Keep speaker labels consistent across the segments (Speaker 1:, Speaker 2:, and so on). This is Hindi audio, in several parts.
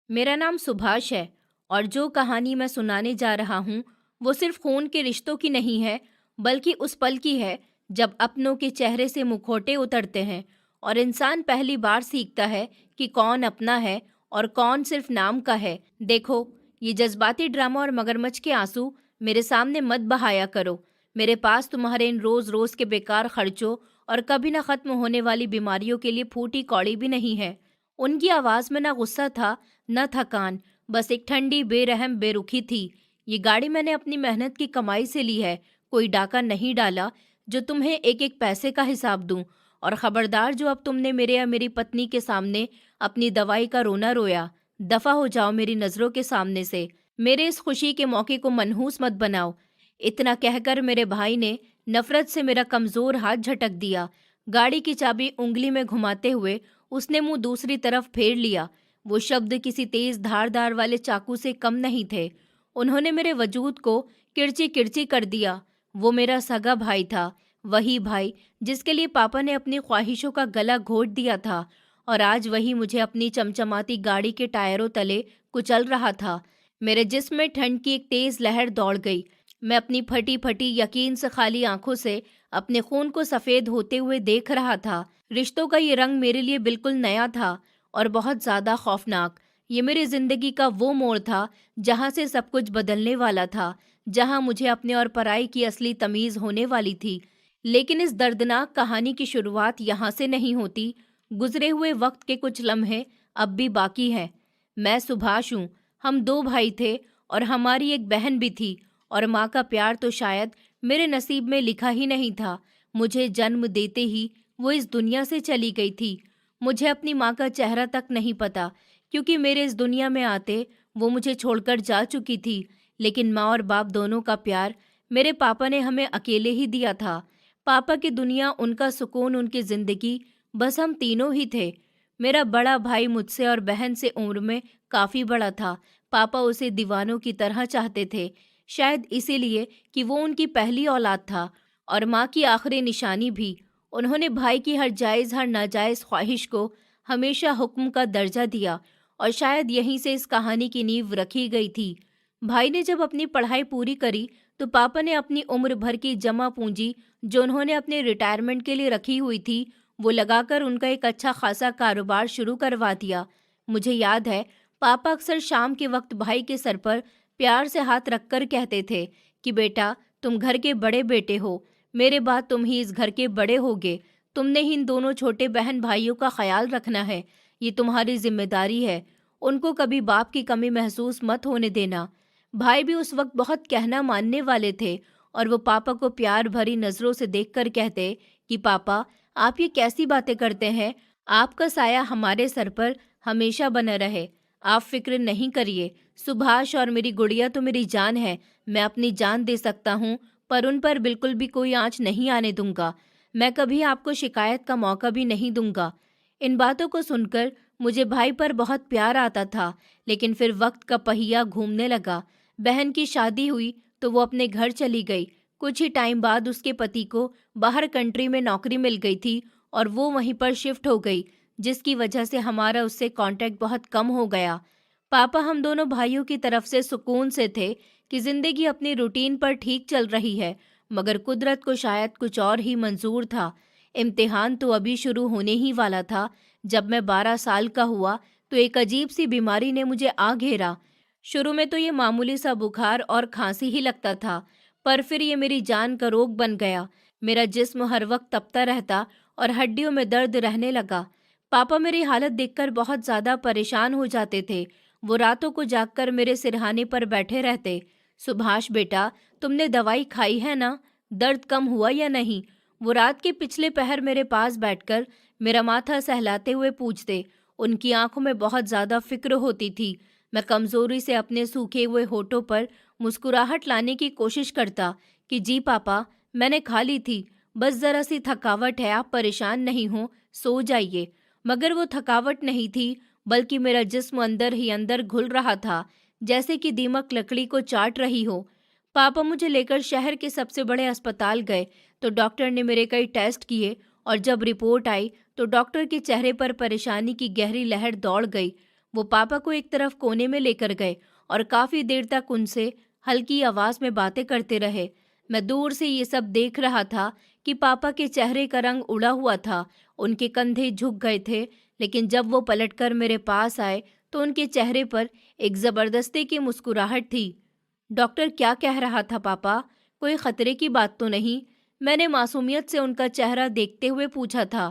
Speaker 1: मेरा नाम सुभाष है और जो कहानी मैं सुनाने जा रहा हूँ वो सिर्फ खून के रिश्तों की नहीं है, बल्कि उस पल की है जब अपनों के चेहरे से मुखौटे उतरते हैं और इंसान पहली बार सीखता है कि कौन अपना है और कौन सिर्फ नाम का है। देखो, ये जज्बाती ड्रामा और मगरमच्छ के आंसू मेरे सामने मत बहाया करो। मेरे पास तुम्हारे इन रोज रोज के बेकार खर्चों और कभी ना खत्म होने वाली बीमारियों के लिए फूटी कौड़ी भी नहीं है। उनकी आवाज में ना गुस्सा था, न थकान, बस एक ठंडी बेरहम बेरुखी थी। ये गाड़ी मैंने अपनी मेहनत की कमाई से ली है, कोई डाका नहीं डाला जो तुम्हें एक एक पैसे का हिसाब दूं। और खबरदार, जो अब तुमने मेरे या मेरी पत्नी के सामने अपनी दवाई का रोना रोया, दफा हो जाओ मेरी नजरों के सामने से। मेरे इस खुशी के मौके को मनहूस मत बनाओ। इतना कहकर मेरे भाई ने नफरत से मेरा कमजोर हाथ झटक दिया। गाड़ी की चाबी उंगली में घुमाते हुए उसने मुंह दूसरी तरफ फेर लिया। वो शब्द किसी तेज धारदार वाले चाकू से कम नहीं थे। उन्होंने मेरे वजूद को किरची किरची कर दिया। वो मेरा सगा भाई था, वही भाई जिसके लिए पापा ने अपनी ख्वाहिशों का गला घोट दिया था, और आज वही मुझे अपनी चमचमाती गाड़ी के टायरों तले कुचल रहा था। मेरे जिस्म में ठंड की एक तेज लहर दौड़ गई। मैं अपनी फटी फटी यकीन से खाली आंखों से अपने खून को सफेद होते हुए देख रहा था। रिश्तों का ये रंग मेरे लिए बिल्कुल नया था और बहुत ज्यादा खौफनाक। ये मेरी जिंदगी का वो मोड़ था जहां से सब कुछ बदलने वाला था, जहां मुझे अपने और पराई की असली तमीज होने वाली थी। लेकिन इस दर्दनाक कहानी की शुरुआत यहाँ से नहीं होती। गुजरे हुए वक्त के कुछ लम्हे अब भी बाकी हैं। मैं सुभाष हूँ। हम दो भाई थे और हमारी एक बहन भी थी, और माँ का प्यार तो शायद मेरे नसीब में लिखा ही नहीं था। मुझे जन्म देते ही वो इस दुनिया से चली गई थी। मुझे अपनी माँ का चेहरा तक नहीं पता, क्योंकि मेरे इस दुनिया में आते वो मुझे छोड़कर जा चुकी थी। लेकिन माँ और बाप दोनों का प्यार मेरे पापा ने हमें अकेले ही दिया था। पापा की दुनिया, उनका सुकून, उनकी जिंदगी, बस हम तीनों ही थे। मेरा बड़ा भाई मुझसे और बहन से उम्र में काफी बड़ा था। पापा उसे दीवानों की तरह चाहते थे, शायद इसीलिए कि वो उनकी पहली औलाद था और माँ की आखिरी निशानी भी। उन्होंने भाई की हर जायज़ हर नाजायज़ ख्वाहिश को हमेशा हुक्म का दर्जा दिया, और शायद यहीं से इस कहानी की नींव रखी गई थी। भाई ने जब अपनी पढ़ाई पूरी करी तो पापा ने अपनी उम्र भर की जमा पूंजी, जो उन्होंने अपने रिटायरमेंट के लिए रखी हुई थी, वो लगाकर उनका एक अच्छा खासा कारोबार शुरू करवा दिया। मुझे याद है, पापा अक्सर शाम के वक्त भाई के सर पर प्यार से हाथ रखकर कहते थे कि बेटा, तुम घर के बड़े बेटे हो, मेरे बाद तुम ही इस घर के बड़े होगे। तुमने ही इन दोनों छोटे बहन भाइयों का ख्याल रखना है, ये तुम्हारी जिम्मेदारी है। उनको कभी बाप की कमी महसूस मत होने देना। भाई भी उस वक्त बहुत कहना मानने वाले थे, और वो पापा को प्यार भरी नजरों से देखकर कहते कि पापा, आप ये कैसी बातें करते हैं? आपका साया हमारे सर पर हमेशा बना रहे। आप फिक्र नहीं करिए। सुभाष और मेरी गुड़िया तो मेरी जान है। मैं अपनी जान दे सकता हूँ, पर उन पर बिल्कुल भी कोई आँच नहीं आने दूंगा। मैं कभी आपको शिकायत का मौका भी नहीं दूंगा। इन बातों को सुनकर मुझे भाई पर बहुत प्यार आता था, लेकिन फिर वक्त का पहिया घूमने लगा। बहन की शादी हुई तो वो अपने घर चली गई। कुछ ही टाइम बाद उसके पति को बाहर कंट्री में नौकरी मिल गई थी और वो वहीं पर शिफ्ट हो गई, जिसकी वजह से हमारा उससे कांटेक्ट बहुत कम हो गया। पापा हम दोनों भाइयों की तरफ से सुकून से थे कि जिंदगी अपनी रूटीन पर ठीक चल रही है, मगर कुदरत को शायद कुछ और ही मंजूर था। इम्तिहान तो अभी शुरू होने ही वाला था। जब मैं 12 साल का हुआ तो एक अजीब सी बीमारी ने मुझे आ घेरा। शुरू में तो ये मामूली सा बुखार और खांसी ही लगता था, पर फिर ये मेरी जान का रोग बन गया। मेरा जिस्म हर वक्त तपता रहता और हड्डियों में दर्द रहने लगा। पापा मेरी हालत देखकर बहुत ज्यादा परेशान हो जाते थे। वो रातों को जागकर मेरे सिरहाने पर बैठे रहते। सुभाष बेटा, तुमने दवाई खाई है ना? दर्द कम हुआ या नहीं? वो रात के पिछले पहर मेरे पास बैठकर मेरा माथा सहलाते हुए पूछते। उनकी आंखों में बहुत ज्यादा फिक्र होती थी। मैं कमजोरी से अपने सूखे हुए होठों पर मुस्कुराहट लाने की कोशिश करता कि जी पापा, मैंने खा ली थी, बस जरा सी थकावट है, आप परेशान नहीं हो, सो जाइए। मगर वो थकावट नहीं थी, बल्कि मेरा जिस्म अंदर ही अंदर घुल रहा था, जैसे कि दीमक लकड़ी को चाट रही हो। पापा मुझे लेकर शहर के सबसे बड़े अस्पताल गए तो डॉक्टर ने मेरे कई टेस्ट किए, और जब रिपोर्ट आई तो डॉक्टर के चेहरे पर परेशानी की गहरी लहर दौड़ गई। वो पापा को एक तरफ कोने में लेकर गए और काफी देर तक उनसे हल्की आवाज में बातें करते रहे। मैं दूर से ये सब देख रहा था कि पापा के चेहरे का रंग उड़ा हुआ था, उनके कंधे झुक गए थे, लेकिन जब वो पलटकर मेरे पास आए तो उनके चेहरे पर एक जबरदस्ती की मुस्कुराहट थी। डॉक्टर क्या कह रहा था पापा? कोई खतरे की बात तो नहीं? मैंने मासूमियत से उनका चेहरा देखते हुए पूछा था।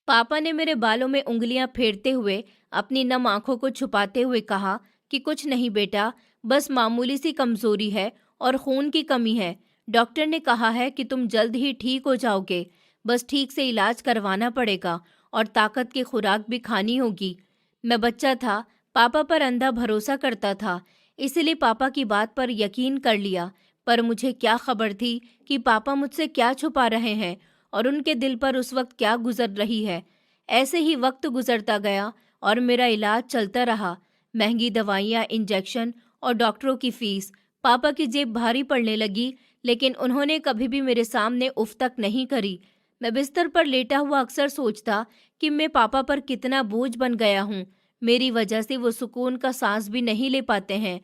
Speaker 1: पापा ने मेरे बालों में उंगलियां फेरते हुए अपनी नम आंखों को छुपाते हुए कहा कि कुछ नहीं बेटा, बस मामूली सी कमजोरी है और खून की कमी है। डॉक्टर ने कहा है कि तुम जल्द ही ठीक हो जाओगे, बस ठीक से इलाज करवाना पड़ेगा और ताकत की खुराक भी खानी होगी। मैं बच्चा था, पापा पर अंधा भरोसा करता था, इसलिए पापा की बात पर यकीन कर लिया। पर मुझे क्या खबर थी कि पापा मुझसे क्या छुपा रहे हैं और उनके दिल पर उस वक्त क्या गुजर रही है। ऐसे ही वक्त गुजरता गया और मेरा इलाज चलता रहा। महंगी दवाइयाँ, इंजेक्शन और डॉक्टरों की फीस। पापा की जेब भारी पड़ने लगी, लेकिन उन्होंने कभी भी मेरे सामने उफ तक नहीं करी। मैं बिस्तर पर लेटा हुआ अक्सर सोचता कि मैं पापा पर कितना बोझ बन गया हूँ। मेरी वजह से वो सुकून का सांस भी नहीं ले पाते हैं।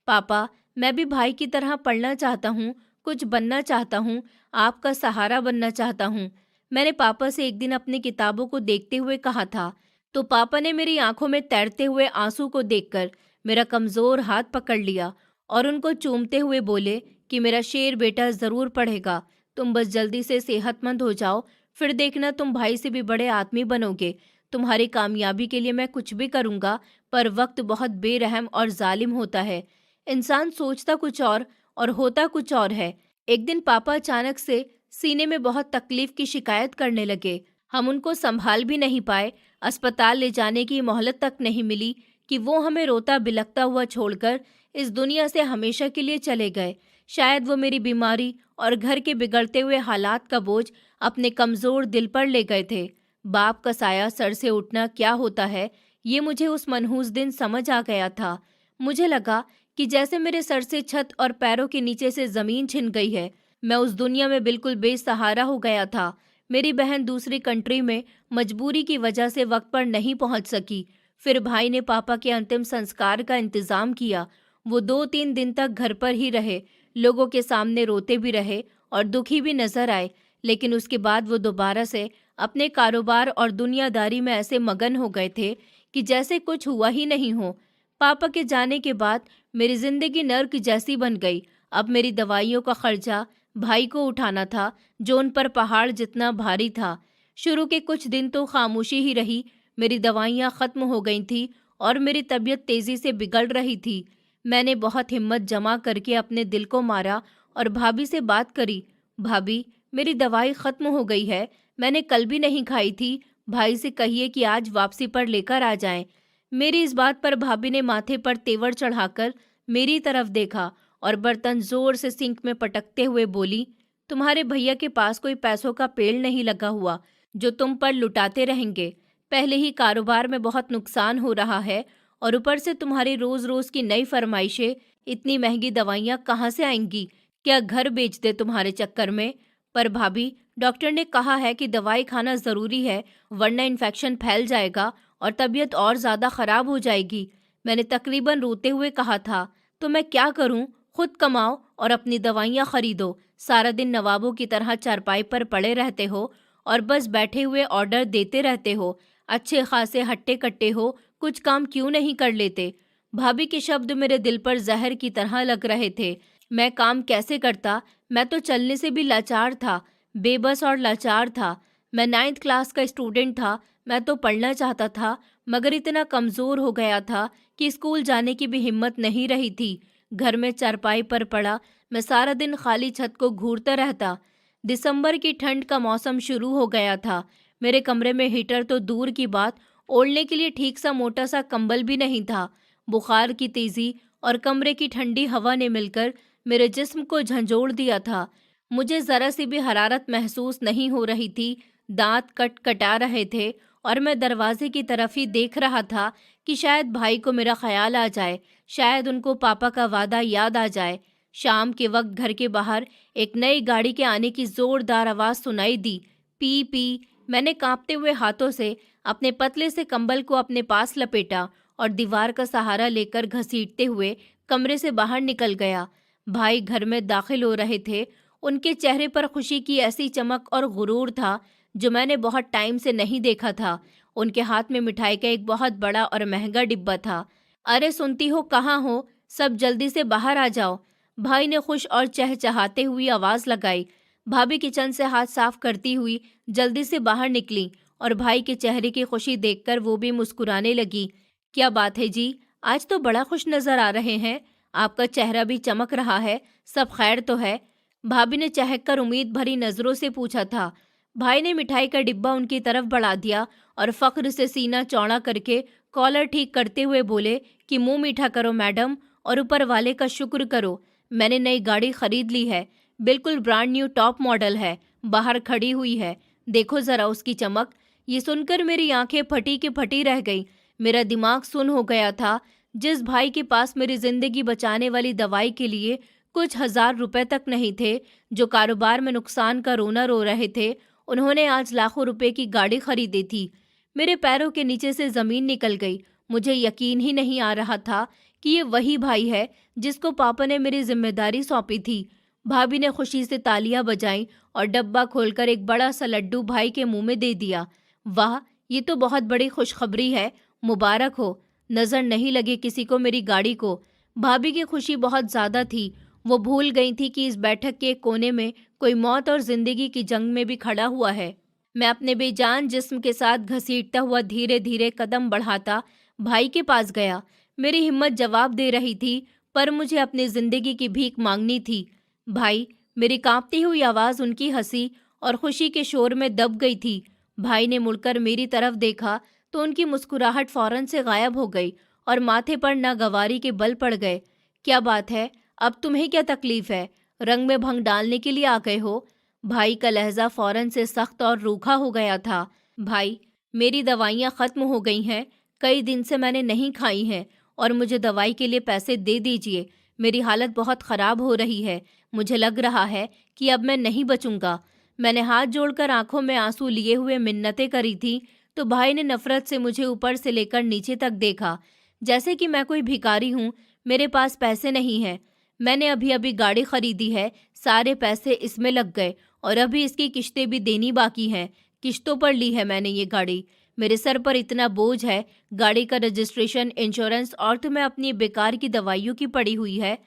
Speaker 1: पापा, मैं भी भाई की तरह पढ़ना चाहता हूँ, कुछ बनना चाहता हूँ, आपका सहारा बनना चाहता हूँ। मैंने पापा से एक दिन अपनी किताबों को देखते हुए कहा था, तो पापा ने मेरी आंखों में तैरते हुए आंसू को देखकर मेरा कमजोर हाथ पकड़ लिया और उनको चूमते हुए बोले कि मेरा शेर बेटा जरूर पढ़ेगा, तुम बस जल्दी से सेहतमंद हो जाओ, फिर देखना तुम भाई से भी बड़े आदमी बनोगे। तुम्हारी कामयाबी के लिए मैं कुछ भी करूंगा, पर वक्त बहुत बेरहम और जालिम होता है। इंसान सोचता कुछ और होता कुछ और है। एक दिन पापा अचानक से सीने में बहुत तकलीफ की शिकायत करने लगे। हम उनको संभाल भी नहीं पाए, अस्पताल ले जाने की मोहलत तक नहीं मिली कि वो हमें रोता बिलखता हुआ छोड़कर इस दुनिया से हमेशा के लिए चले गए। शायद वो मेरी बीमारी और घर के बिगड़ते हुए हालात का बोझ अपने कमजोर दिल पर ले गए थे। बाप का साया सर से उठना क्या होता है, ये मुझे उस मनहूस दिन समझ आ गया था। मुझे लगा कि जैसे मेरे सर से छत और पैरों के नीचे से जमीन छिन गई है। मैं उस दुनिया में बिल्कुल बेसहारा हो गया था। मेरी बहन दूसरी कंट्री में मजबूरी की वजह से वक्त पर नहीं पहुंच सकी। फिर भाई ने पापा के अंतिम संस्कार का इंतजाम किया। वो 2-3 दिन तक घर पर ही रहे, लोगों के सामने रोते भी रहे और दुखी भी नजर आए, लेकिन उसके बाद वो दोबारा से अपने कारोबार और दुनियादारी में ऐसे मगन हो गए थे कि जैसे कुछ हुआ ही नहीं हो। पापा के जाने के बाद मेरी जिंदगी नर्क जैसी बन गई। अब मेरी दवाइयों का खर्चा भाई को उठाना था, जो उन पर पहाड़ जितना भारी था। शुरू के कुछ दिन तो खामोशी ही रही। मेरी दवाइयाँ खत्म हो गई थी और मेरी तबीयत तेजी से बिगड़ रही थी। मैंने बहुत हिम्मत जमा करके अपने दिल को मारा और भाभी से बात करी। भाभी, मेरी दवाई खत्म हो गई है, मैंने कल भी नहीं खाई थी। भाई से कहिए कि आज वापसी पर लेकर आ जाएं। मेरी इस बात पर भाभी ने माथे पर तेवर चढ़ाकर मेरी तरफ देखा और बर्तन जोर से सिंक में पटकते हुए बोली, तुम्हारे भैया के पास कोई पैसों का पेड़ नहीं लगा हुआ जो तुम पर लुटाते रहेंगे। पहले ही कारोबार में बहुत नुकसान हो रहा है और ऊपर से तुम्हारी रोज रोज की नई फरमाइशें। इतनी महंगी दवाइयाँ कहाँ से आएंगी? क्या घर बेच दे तुम्हारे चक्कर में? पर भाभी, डॉक्टर ने कहा है कि दवाई खाना जरूरी है, वरना इन्फेक्शन फैल जाएगा और तबीयत और ज्यादा खराब हो जाएगी। मैंने तकरीबन रोते हुए कहा था, तो मैं क्या करूं? खुद कमाओ और अपनी दवाइयाँ खरीदो। सारा दिन नवाबों की तरह चारपाई पर पड़े रहते हो और बस बैठे हुए ऑर्डर देते रहते हो। अच्छे खासे हट्टे कट्टे हो, कुछ काम क्यों नहीं कर लेते? भाभी के शब्द मेरे दिल पर जहर की तरह लग रहे थे। मैं काम कैसे करता? मैं तो चलने से भी लाचार था, बेबस और लाचार था। मैं 9th क्लास का स्टूडेंट था। मैं तो पढ़ना चाहता था, मगर इतना कमज़ोर हो गया था कि स्कूल जाने की भी हिम्मत नहीं रही थी। घर में चारपाई पर पड़ा मैं सारा दिन खाली छत को घूरता रहता। दिसंबर की ठंड का मौसम शुरू हो गया था। मेरे कमरे में हीटर तो दूर की बात, ओढ़ने के लिए ठीक सा मोटा सा कंबल भी नहीं था। बुखार की तेजी और कमरे की ठंडी हवा ने मिलकर मेरे जिस्म को झंझोड़ दिया था। मुझे जरा सी भी हरारत महसूस नहीं हो रही थी। दांत कट कटा रहे थे और मैं दरवाजे की तरफ ही देख रहा था कि शायद भाई को मेरा ख्याल आ जाए, शायद उनको पापा का वादा याद आ जाए। शाम के वक्त घर के बाहर एक नई गाड़ी के आने की जोरदार आवाज सुनाई दी। P P. मैंने कांपते हुए हाथों से अपने पतले से कंबल को अपने पास लपेटा और दीवार का सहारा लेकर घसीटते हुए कमरे से बाहर निकल गया। भाई घर में दाखिल हो रहे थे। उनके चेहरे पर खुशी की ऐसी चमक और गुरूर था जो मैंने बहुत टाइम से नहीं देखा था। उनके हाथ में मिठाई का एक बहुत बड़ा और महंगा डिब्बा था। अरे सुनती हो, कहाँ हो? सब जल्दी से बाहर आ जाओ, भाई ने खुश और चहचहाते हुई आवाज लगाई। भाभी किचन से हाथ साफ करती हुई जल्दी से बाहर निकली और भाई के चेहरे की खुशी देखकर वो भी मुस्कुराने लगी। क्या बात है जी, आज तो बड़ा खुश नजर आ रहे हैं, आपका चेहरा भी चमक रहा है, सब खैर तो है? भाभी ने चहककर उम्मीद भरी नजरों से पूछा था। भाई ने मिठाई का डिब्बा उनकी तरफ बढ़ा दिया और फख्र से सीना चौड़ा करके कॉलर ठीक करते हुए बोले कि मुंह मीठा करो मैडम और ऊपर वाले का शुक्र करो, मैंने नई गाड़ी खरीद ली है, बिल्कुल ब्रांड न्यू टॉप मॉडल है, बाहर खड़ी हुई है, देखो जरा उसकी चमक। ये सुनकर मेरी आंखें फटी की फटी रह गई। मेरा दिमाग सुन्न हो गया था। जिस भाई के पास मेरी जिंदगी बचाने वाली दवाई के लिए कुछ 1000 रुपए तक नहीं थे, जो कारोबार में नुकसान का रोना रो रहे थे, उन्होंने आज लाखों रुपए की गाड़ी खरीदी थी। मेरे पैरों के नीचे से जमीन निकल गई। मुझे यकीन ही नहीं आ रहा था कि ये वही भाई है जिसको पापा ने मेरी जिम्मेदारी सौंपी थी। भाभी ने खुशी से तालियां बजाईं और डब्बा खोलकर एक बड़ा सा लड्डू भाई के मुंह में दे दिया। वाह, ये तो बहुत बड़ी खुशखबरी है, मुबारक हो। नजर नहीं लगे किसी को मेरी गाड़ी को। भाभी की खुशी बहुत ज्यादा थी। वो भूल गई थी कि इस बैठक के एक कोने में कोई मौत और जिंदगी की जंग में भी खड़ा हुआ है। मैं अपने बेजान जिस्म के साथ घसीटता हुआ धीरे धीरे कदम बढ़ाता भाई के पास गया। मेरी हिम्मत जवाब दे रही थी, पर मुझे अपनी जिंदगी की भीख मांगनी थी। भाई, मेरी कांपती हुई आवाज उनकी हंसी और खुशी के शोर में दब गई थी। भाई ने मुड़कर मेरी तरफ देखा तो उनकी मुस्कुराहट फौरन से गायब हो गई और माथे पर नागवारी के बल पड़ गए। क्या बात है, अब तुम्हें क्या तकलीफ है? रंग में भंग डालने के लिए आ गए हो? भाई का लहजा फौरन से सख्त और रूखा हो गया था। भाई, मेरी दवाइयाँ खत्म हो गई हैं, कई दिन से मैंने नहीं खाई हैं और मुझे दवाई के लिए पैसे दे दीजिए। मेरी हालत बहुत ख़राब हो रही है, मुझे लग रहा है कि अब मैं नहीं बचूंगा। मैंने हाथ जोड़कर आंखों में आंसू लिए हुए मिन्नतें करी थी तो भाई ने नफरत से मुझे ऊपर से लेकर नीचे तक देखा, जैसे कि मैं कोई भिखारी हूँ। मेरे पास पैसे नहीं हैं, मैंने अभी अभी गाड़ी खरीदी है, सारे पैसे इसमें लग गए और अभी इसकी किश्तें भी देनी बाकी हैं। किश्तों पर ली है मैंने ये गाड़ी, मेरे सर पर इतना बोझ है, गाड़ी का रजिस्ट्रेशन, इंश्योरेंस और तो मैं अपनी बेकार की दवाइयों की पड़ी हुई है।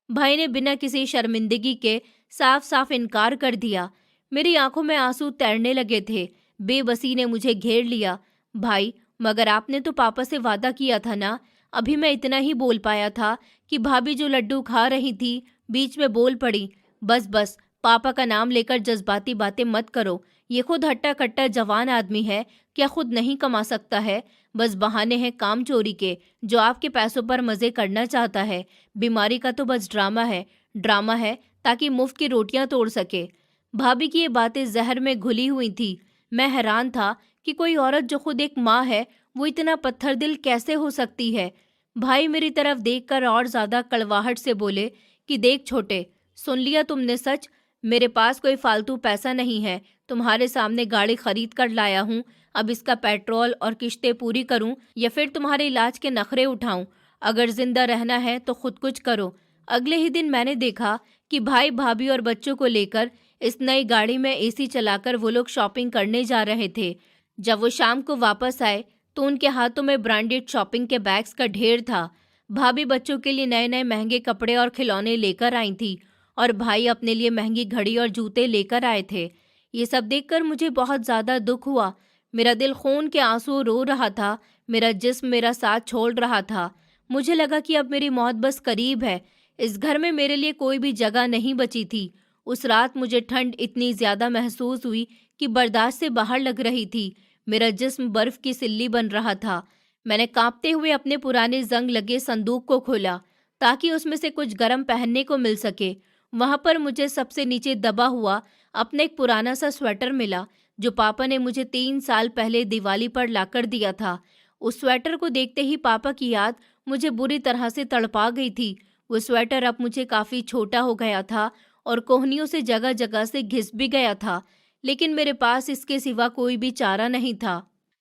Speaker 1: भाई ने बिना किसी शर्मिंदगी के साफ साफ इनकार कर दिया। मेरी आंखों में आंसू तैरने लगे थे। बेबसी ने मुझे घेर लिया। भाई, मगर आपने तो पापा से वादा किया था ना? अभी मैं इतना ही बोल पाया था कि भाभी जो लड्डू खा रही थी बीच में बोल पड़ी। बस बस, पापा का नाम लेकर जज्बाती बातें मत करो। ये खुद हट्टा कट्टा जवान आदमी है, क्या खुद नहीं कमा सकता है? बस बहाने हैं काम चोरी के, जो आपके पैसों पर मजे करना चाहता है। बीमारी का तो बस ड्रामा है, ड्रामा है ताकि मुफ्त की रोटियां तोड़ सके। भाभी की ये बातें जहर में घुली हुई थी। मैं हैरान था कि कोई औरत जो खुद एक माँ है, वो इतना पत्थर दिल कैसे हो सकती है। भाई मेरी तरफ देखकर और ज्यादा कड़वाहट से बोले कि देख छोटे, सुन लिया तुमने सच? मेरे पास कोई फालतू पैसा नहीं है, तुम्हारे सामने गाड़ी खरीद कर लाया हूँ। अब इसका पेट्रोल और किश्तें पूरी करूँ या फिर तुम्हारे इलाज के नखरे उठाऊँ? अगर जिंदा रहना है तो खुद कुछ करो। अगले ही दिन मैंने देखा कि भाई भाभी और बच्चों को लेकर इस नई गाड़ी में एसी चलाकर वो लोग शॉपिंग करने जा रहे थे। जब वो शाम को वापस आए तो उनके हाथों में ब्रांडेड शॉपिंग के बैग्स का ढेर था। भाभी बच्चों के लिए नए नए महंगे कपड़े और खिलौने लेकर आई थी और भाई अपने लिए महंगी घड़ी और जूते लेकर आए थे। ये सब देखकर मुझे बहुत ज़्यादा दुख हुआ। मेरा दिल खून के आंसू रो रहा था, मेरा जिस्म मेरा साथ छोड़ रहा था। मुझे लगा कि अब मेरी मौत बस करीब है। इस घर में मेरे लिए कोई भी जगह नहीं बची थी। उस रात मुझे ठंड इतनी ज़्यादा महसूस हुई कि बर्दाश्त से बाहर लग रही थी। मेरा जिस्म बर्फ की सिल्ली बन रहा था। मैंने कांपते हुए अपने पुराने जंग लगे संदूक को खोला ताकि उसमें से कुछ गर्म पहनने को मिल सके। वहां पर मुझे सबसे नीचे दबा हुआ अपना एक पुराना सा स्वेटर मिला जो पापा ने मुझे 3 साल पहले दिवाली पर लाकर दिया था। उस स्वेटर को देखते ही पापा की याद मुझे बुरी तरह से तड़पा गई थी। वो स्वेटर अब मुझे काफ़ी छोटा हो गया था और कोहनियों से जगह जगह से घिस भी गया था, लेकिन मेरे पास इसके सिवा कोई भी चारा नहीं था।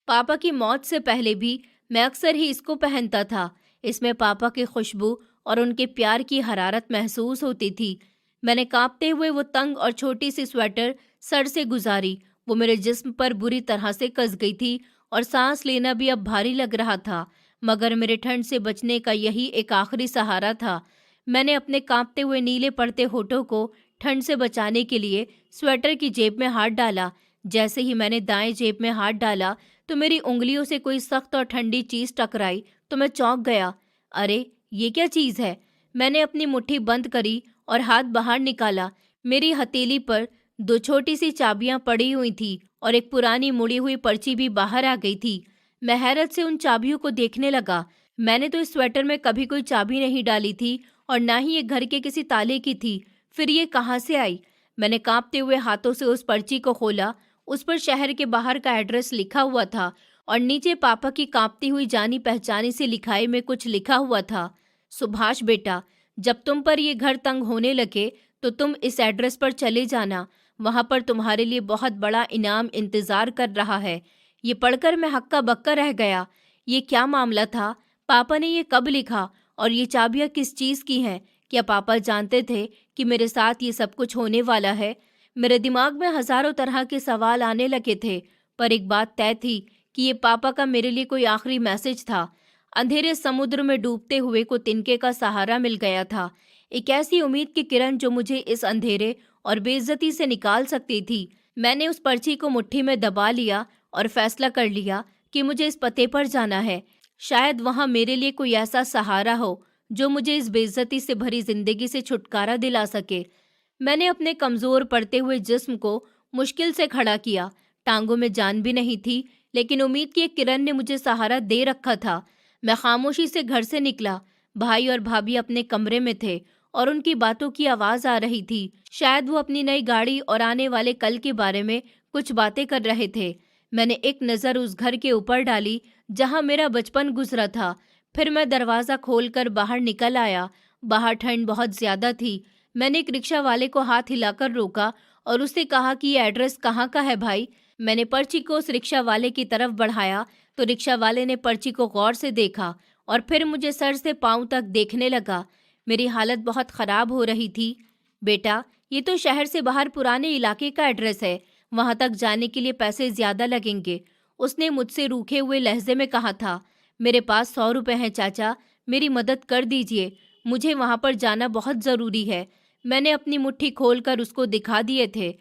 Speaker 1: पापा की मौत से पहले भी मैं अक्सर ही इसको पहनता था। इसमें पापा की खुशबू और उनके प्यार की हरारत महसूस होती थी। मैंने कांपते हुए वो तंग और छोटी सी स्वेटर सर से गुजारी। वो मेरे जिस्म पर बुरी तरह से कस गई थी और सांस लेना भी अब भारी लग रहा था, मगर मेरे ठंड से बचने का यही एक आखिरी सहारा था। मैंने अपने कांपते हुए नीले पड़ते होठों को ठंड से बचाने के लिए स्वेटर की जेब में हाथ डाला। जैसे ही मैंने दाएं जेब में हाथ डाला तो मेरी उंगलियों से कोई सख्त और ठंडी चीज टकराई तो मैं चौंक गया। अरे, ये क्या चीज है? मैंने अपनी मुट्ठी बंद करी और हाथ बाहर निकाला। मेरी हथेली पर दो छोटी सी चाबियां पड़ी हुई थी और एक पुरानी मुड़ी हुई पर्ची भी बाहर आ गई थी। मैं हैरत से उन चाबियों को देखने लगा। मैंने तो इस स्वेटर में कभी कोई चाबी नहीं डाली थी और ना ही ये घर के किसी ताले की थी। फिर ये कहाँ से आई? मैंने कांपते हुए हाथों से उस पर्ची को खोला। उस पर शहर के बाहर का एड्रेस लिखा हुआ था और नीचे पापा की कांपती हुई जानी पहचानी से लिखाई में कुछ लिखा हुआ था। सुभाष बेटा, जब तुम पर ये घर तंग होने लगे तो तुम इस एड्रेस पर चले जाना। वहां पर तुम्हारे लिए बहुत बड़ा इनाम इंतजार कर रहा है। ये पढ़कर मैं हक्का बक्का रह गया। ये क्या मामला था? पापा ने ये कब लिखा और ये चाबियां किस चीज की हैं? क्या पापा जानते थे कि मेरे साथ ये सब कुछ होने वाला है? मेरे दिमाग में हजारों तरह के सवाल आने लगे थे, पर एक बात तय थी कि ये पापा का मेरे लिए कोई आखिरी मैसेज था। अंधेरे समुद्र में डूबते हुए को तिनके का सहारा मिल गया था, एक ऐसी उम्मीद की किरण जो मुझे इस अंधेरे और बेइज्जती से निकाल सकती थी। मैंने उस पर्ची को मुट्ठी में दबा लिया और फैसला कर लिया कि मुझे इस पते पर जाना है। शायद वहां मेरे लिए कोई ऐसा सहारा हो जो मुझे इस बेइज्जती से भरी जिंदगी से छुटकारा दिला सके। मैंने अपने कमजोर पड़ते हुए जिस्म को मुश्किल से खड़ा किया। टांगों में जान भी नहीं थी, लेकिन उम्मीद की एक किरण ने मुझे सहारा दे रखा था। मैं खामोशी से घर से निकला। भाई और भाभी अपने कमरे में थे और उनकी बातों की आवाज आ रही थी। शायद वो अपनी नई गाड़ी और आने वाले कल के बारे में कुछ बातें कर रहे थे। मैंने एक नज़र उस घर के ऊपर डाली जहां मेरा बचपन गुजरा था। फिर मैं दरवाज़ा खोलकर बाहर निकल आया। बाहर ठंड बहुत ज्यादा थी। मैंने एक रिक्शा वाले को हाथ हिलाकर रोका और उससे कहा कि ये एड्रेस कहाँ का है भाई। मैंने पर्ची को उस रिक्शा वाले की तरफ बढ़ाया तो रिक्शा वाले ने पर्ची को गौर से देखा और फिर मुझे सर से पांव तक देखने लगा। मेरी हालत बहुत ख़राब हो रही थी। बेटा, ये तो शहर से बाहर पुराने इलाके का एड्रेस है। वहां तक जाने के लिए पैसे ज़्यादा लगेंगे, उसने मुझसे रूखे हुए लहजे में कहा था। मेरे पास 100 रुपये हैं चाचा, मेरी मदद कर दीजिए। मुझे वहां पर जाना बहुत ज़रूरी है। मैंने अपनी मुट्ठी खोलकर उसको दिखा दिए थे।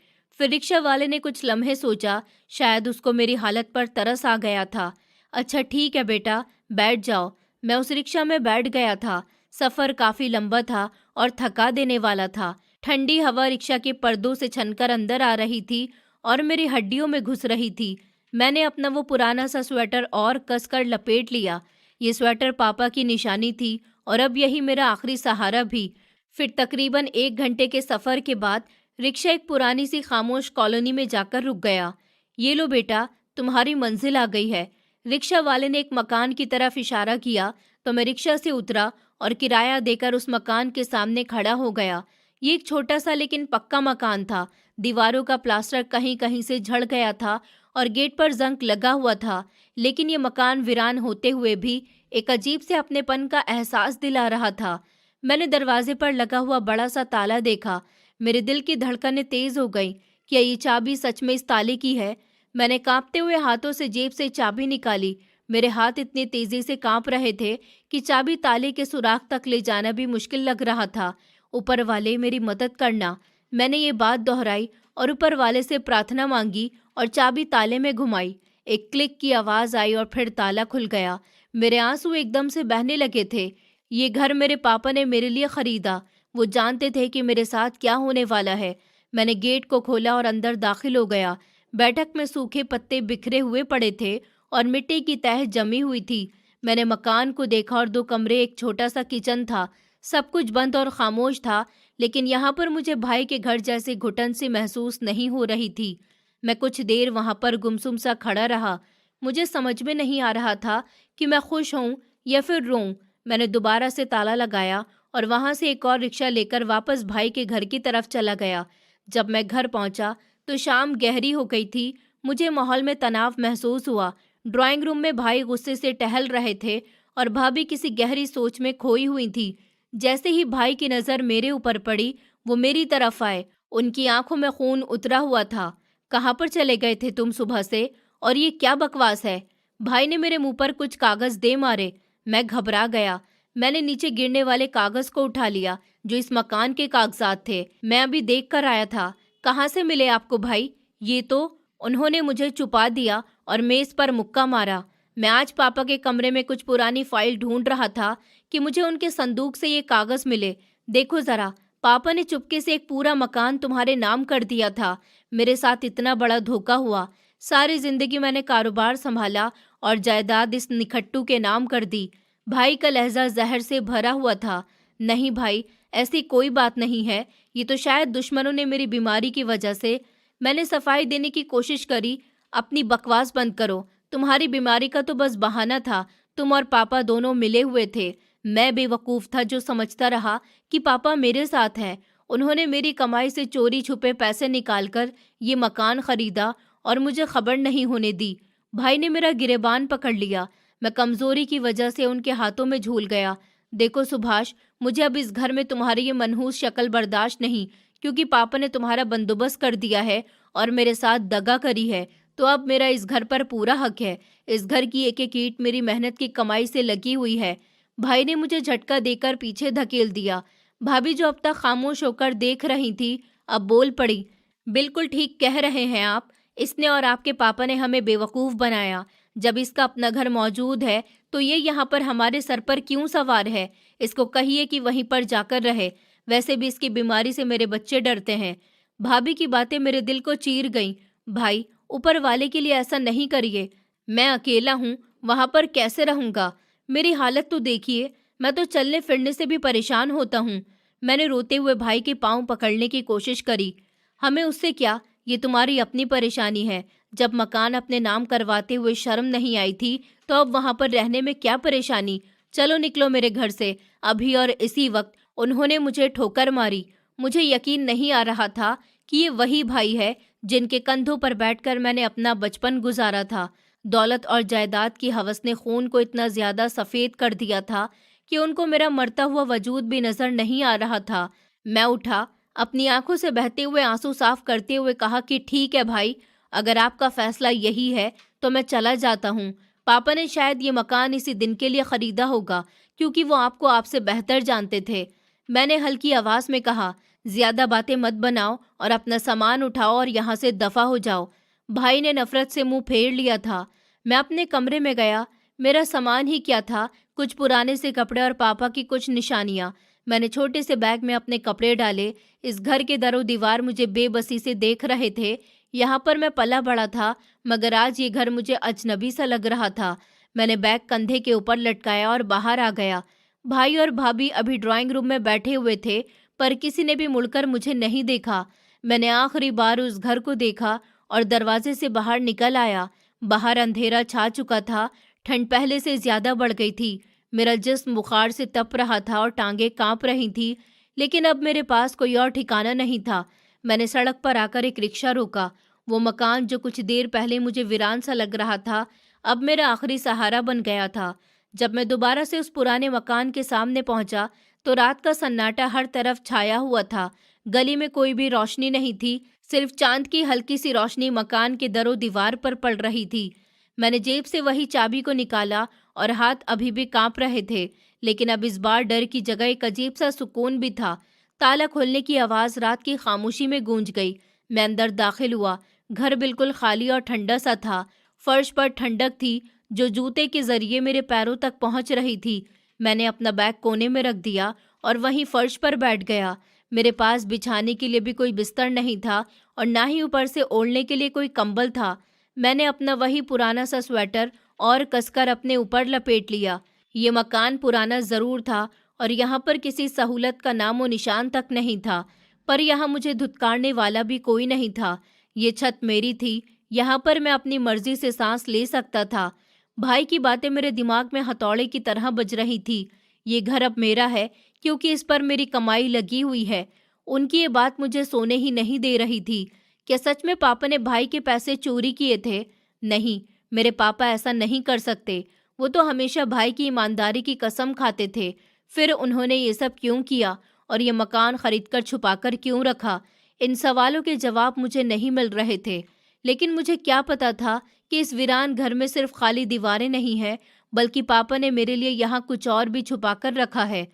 Speaker 1: फिर रिक्शा वाले ने कुछ लम्हे सोचा। शायद उसको मेरी हालत पर तरस आ गया था। अच्छा ठीक है बेटा, बैठ जाओ। मैं उस रिक्शा में बैठ गया था। सफ़र काफ़ी लंबा था और थका देने वाला था। ठंडी हवा रिक्शा के पर्दों से छनकर अंदर आ रही थी और मेरी हड्डियों में घुस रही थी। मैंने अपना वो पुराना सा स्वेटर और कसकर लपेट लिया। ये स्वेटर पापा की निशानी थी और अब यही मेरा आखिरी सहारा भी। फिर तकरीबन 1 घंटे के सफ़र के बाद रिक्शा एक पुरानी सी खामोश कॉलोनी में जाकर रुक गया। ये लो बेटा, तुम्हारी मंजिल आ गई है। रिक्शा वाले ने एक मकान की तरफ इशारा किया तो मैं रिक्शा से उतरा और किराया देकर उस मकान के सामने खड़ा हो गया। ये एक छोटा सा लेकिन पक्का मकान था। दीवारों का प्लास्टर कहीं कहीं से झड़ गया था और गेट पर जंग लगा हुआ था, लेकिन ये मकान वीरान होते हुए भी एक अजीब से अपनेपन का एहसास दिला रहा था। मैंने दरवाजे पर लगा हुआ बड़ा सा ताला देखा। मेरे दिल की धड़कनें तेज हो गईं। क्या ये चाबी सच में इस ताले की है? मैंने कांपते हुए हाथों से जेब से चाबी निकाली। मेरे हाथ इतनी तेजी से कांप रहे थे कि चाबी ताले के सुराख तक ले जाना भी मुश्किल लग रहा था। ऊपर वाले, मेरी मदद करना। मैंने ये बात दोहराई और ऊपर वाले से प्रार्थना मांगी और चाबी ताले में घुमाई। एक क्लिक की आवाज आई और फिर ताला खुल गया। मेरे आंसू एकदम से बहने लगे थे। ये घर मेरे पापा ने मेरे लिए खरीदा। वो जानते थे कि मेरे साथ क्या होने वाला है। मैंने गेट को खोला और अंदर दाखिल हो गया। बैठक में सूखे पत्ते बिखरे हुए पड़े थे और मिट्टी की तह जमी हुई थी। मैंने मकान को देखा और 2 कमरे, एक छोटा सा किचन था। सब कुछ बंद और खामोश था, लेकिन यहाँ पर मुझे भाई के घर जैसे घुटन सी महसूस नहीं हो रही थी। मैं कुछ देर वहाँ पर गुमसुम सा खड़ा रहा। मुझे समझ में नहीं आ रहा था कि मैं खुश हूँ या फिर रोऊं। मैंने दोबारा से ताला लगाया और वहां से एक और रिक्शा लेकर वापस भाई के घर की तरफ चला गया। जब मैं घर पहुंचा तो शाम गहरी हो गई थी। मुझे माहौल में तनाव महसूस हुआ। ड्राइंग रूम में भाई गुस्से से टहल रहे थे और भाभी किसी गहरी सोच में खोई हुई थी। जैसे ही भाई की नज़र मेरे ऊपर पड़ी, वो मेरी तरफ आए। उनकी आंखों में खून उतरा हुआ था। कहाँ पर चले गए थे तुम सुबह से? और ये क्या बकवास है? भाई ने मेरे मुंह पर कुछ कागज दे मारे। मैं घबरा गया। मैंने नीचे गिरने वाले कागज को उठा लिया, जो इस मकान के कागजात थे। मैं अभी देख कर आया था। कहाँ से मिले आपको भाई? ये तो। उन्होंने मुझे छुपा दिया और मेज पर मुक्का मारा। मैं आज पापा के कमरे में कुछ पुरानी फाइल ढूंढ रहा था कि मुझे उनके संदूक से ये कागज मिले। देखो जरा, पापा ने चुपके से एक पूरा मकान तुम्हारे नाम कर दिया था। मेरे साथ इतना बड़ा धोखा हुआ। सारी जिंदगी मैंने कारोबार संभाला और जायदाद इस निखट्टू के नाम कर दी। भाई का लहजा जहर से भरा हुआ था। नहीं भाई, ऐसी कोई बात नहीं है। ये तो शायद दुश्मनों ने मेरी बीमारी की वजह से। मैंने सफाई देने की कोशिश करी। अपनी बकवास बंद करो। तुम्हारी बीमारी का तो बस बहाना था। तुम और पापा दोनों मिले हुए थे। मैं बेवकूफ था जो समझता रहा कि पापा मेरे साथ हैं। उन्होंने मेरी कमाई से चोरी छुपे पैसे निकालकर ये मकान खरीदा और मुझे खबर नहीं होने दी। भाई ने मेरा गिरेबान पकड़ लिया। मैं कमजोरी की वजह से उनके हाथों में झूल गया। देखो सुभाष, मुझे अब इस घर में तुम्हारी ये मनहूस शक्ल बर्दाश्त नहीं, क्योंकि पापा ने तुम्हारा बंदोबस्त कर दिया है और मेरे साथ दगा करी है। तो अब मेरा इस घर पर पूरा हक है। इस घर की एक एक ईंट मेरी मेहनत की कमाई से लगी हुई है। भाई ने मुझे झटका देकर पीछे धकेल दिया। भाभी जो अब तक खामोश होकर देख रही थी, अब बोल पड़ी। बिल्कुल ठीक कह रहे हैं आप। इसने और आपके पापा ने हमें बेवकूफ़ बनाया। जब इसका अपना घर मौजूद है तो ये यहाँ पर हमारे सर पर क्यों सवार है? इसको कहिए कि वहीं पर जाकर रहे। वैसे भी इसकी बीमारी से मेरे बच्चे डरते हैं। भाभी की बातें मेरे दिल को चीर गईं। भाई, ऊपर वाले के लिए ऐसा नहीं करिए। मैं अकेला हूँ, वहाँ पर कैसे रहूँगा? मेरी हालत तो देखिए। मैं तो चलने फिरने से भी परेशान होता हूँ। मैंने रोते हुए भाई के पाँव पकड़ने की कोशिश करी। हमें उससे क्या, ये तुम्हारी अपनी परेशानी है। जब मकान अपने नाम करवाते हुए शर्म नहीं आई थी, तो अब वहाँ पर रहने में क्या परेशानी? चलो निकलो मेरे घर से अभी और इसी वक्त। उन्होंने मुझे ठोकर मारी। मुझे यकीन नहीं आ रहा था कि ये वही भाई है जिनके कंधों पर बैठकर मैंने अपना बचपन गुजारा था। दौलत और जायदाद की हवस ने खून को इतना ज्यादा सफेद कर दिया था कि उनको मेरा मरता हुआ वजूद भी नजर नहीं आ रहा था। मैं उठा, अपनी आंखों से बहते हुए आंसू साफ करते हुए कहा कि ठीक है भाई, अगर आपका फैसला यही है तो मैं चला जाता हूँ। पापा ने शायद ये मकान इसी दिन के लिए खरीदा होगा, क्योंकि वो आपको आपसे बेहतर जानते थे। मैंने हल्की आवाज में कहा, ज्यादा बातें मत बनाओ और अपना सामान उठाओ और यहाँ से दफा हो जाओ। भाई ने नफरत से मुंह फेर लिया था। मैं अपने कमरे में गया। मेरा सामान ही क्या था, कुछ पुराने से कपड़े और पापा की कुछ निशानियां। मैंने छोटे से बैग में अपने कपड़े डाले। इस घर के दरो दीवार मुझे बेबसी से देख रहे थे। यहाँ पर मैं पला बड़ा था, मगर आज ये घर मुझे अजनबी सा लग रहा था। मैंने बैग कंधे के ऊपर लटकाया और बाहर आ गया। भाई और भाभी अभी ड्राइंग रूम में बैठे हुए थे, पर किसी ने भी मुड़कर मुझे नहीं देखा। मैंने आखिरी बार उस घर को देखा और दरवाजे से बाहर निकल आया। बाहर अंधेरा छा चुका था। ठंड पहले से ज्यादा बढ़ गई थी। मेरा जिस्म बुखार से तप रहा था और टांगें कांप रही थी, लेकिन अब मेरे पास कोई और ठिकाना नहीं था। मैंने सड़क पर आकर एक रिक्शा रोका। वो मकान जो कुछ देर पहले मुझे वीरान सा लग रहा था, अब मेरा आखिरी सहारा बन गया था। जब मैं दोबारा से उस पुराने मकान के सामने पहुंचा, तो रात का सन्नाटा हर तरफ छाया हुआ था। गली में कोई भी रोशनी नहीं थी, सिर्फ चांद की हल्की सी रोशनी मकान के दरो दीवार पर पड़ रही थी। मैंने जेब से वही चाबी को निकाला और हाथ अभी भी कांप रहे थे, लेकिन अब इस बार डर की जगह एक अजीब सा सुकून भी था। ताला खोलने की आवाज रात की खामोशी में गूंज गई। मैं अंदर दाखिल हुआ। घर बिल्कुल खाली और ठंडा सा था। फर्श पर ठंडक थी जो जूते के जरिए मेरे पैरों तक पहुंच रही थी। मैंने अपना बैग कोने में रख दिया और वहीं फर्श पर बैठ गया। मेरे पास बिछाने के लिए भी कोई बिस्तर नहीं था और ना ही ऊपर से ओढ़ने के लिए कोई कंबल था। मैंने अपना वही पुराना सा स्वेटर और कसकर अपने ऊपर लपेट लिया। ये मकान पुराना जरूर था और यहाँ पर किसी सहूलत का नामो निशान तक नहीं था, पर यहाँ मुझे धुतकारने वाला भी कोई नहीं था। ये छत मेरी थी। यहाँ पर मैं अपनी मर्जी से सांस ले सकता था। भाई की बातें मेरे दिमाग में हथौड़े की तरह बज रही थी। ये घर अब मेरा है, क्योंकि इस पर मेरी कमाई लगी हुई है। उनकी ये बात मुझे सोने ही नहीं दे रही थी। क्या सच में पापा ने भाई के पैसे चोरी किए थे? नहीं, मेरे पापा ऐसा नहीं कर सकते। वो तो हमेशा भाई की ईमानदारी की कसम खाते थे। फिर उन्होंने ये सब क्यों किया और ये मकान खरीदकर छुपाकर क्यों रखा? इन सवालों के जवाब मुझे नहीं मिल रहे थे। लेकिन मुझे क्या पता था कि इस वीरान घर में सिर्फ खाली दीवारें नहीं हैं, बल्कि पापा ने मेरे लिए यहाँ कुछ और भी छुपा कर रखा है।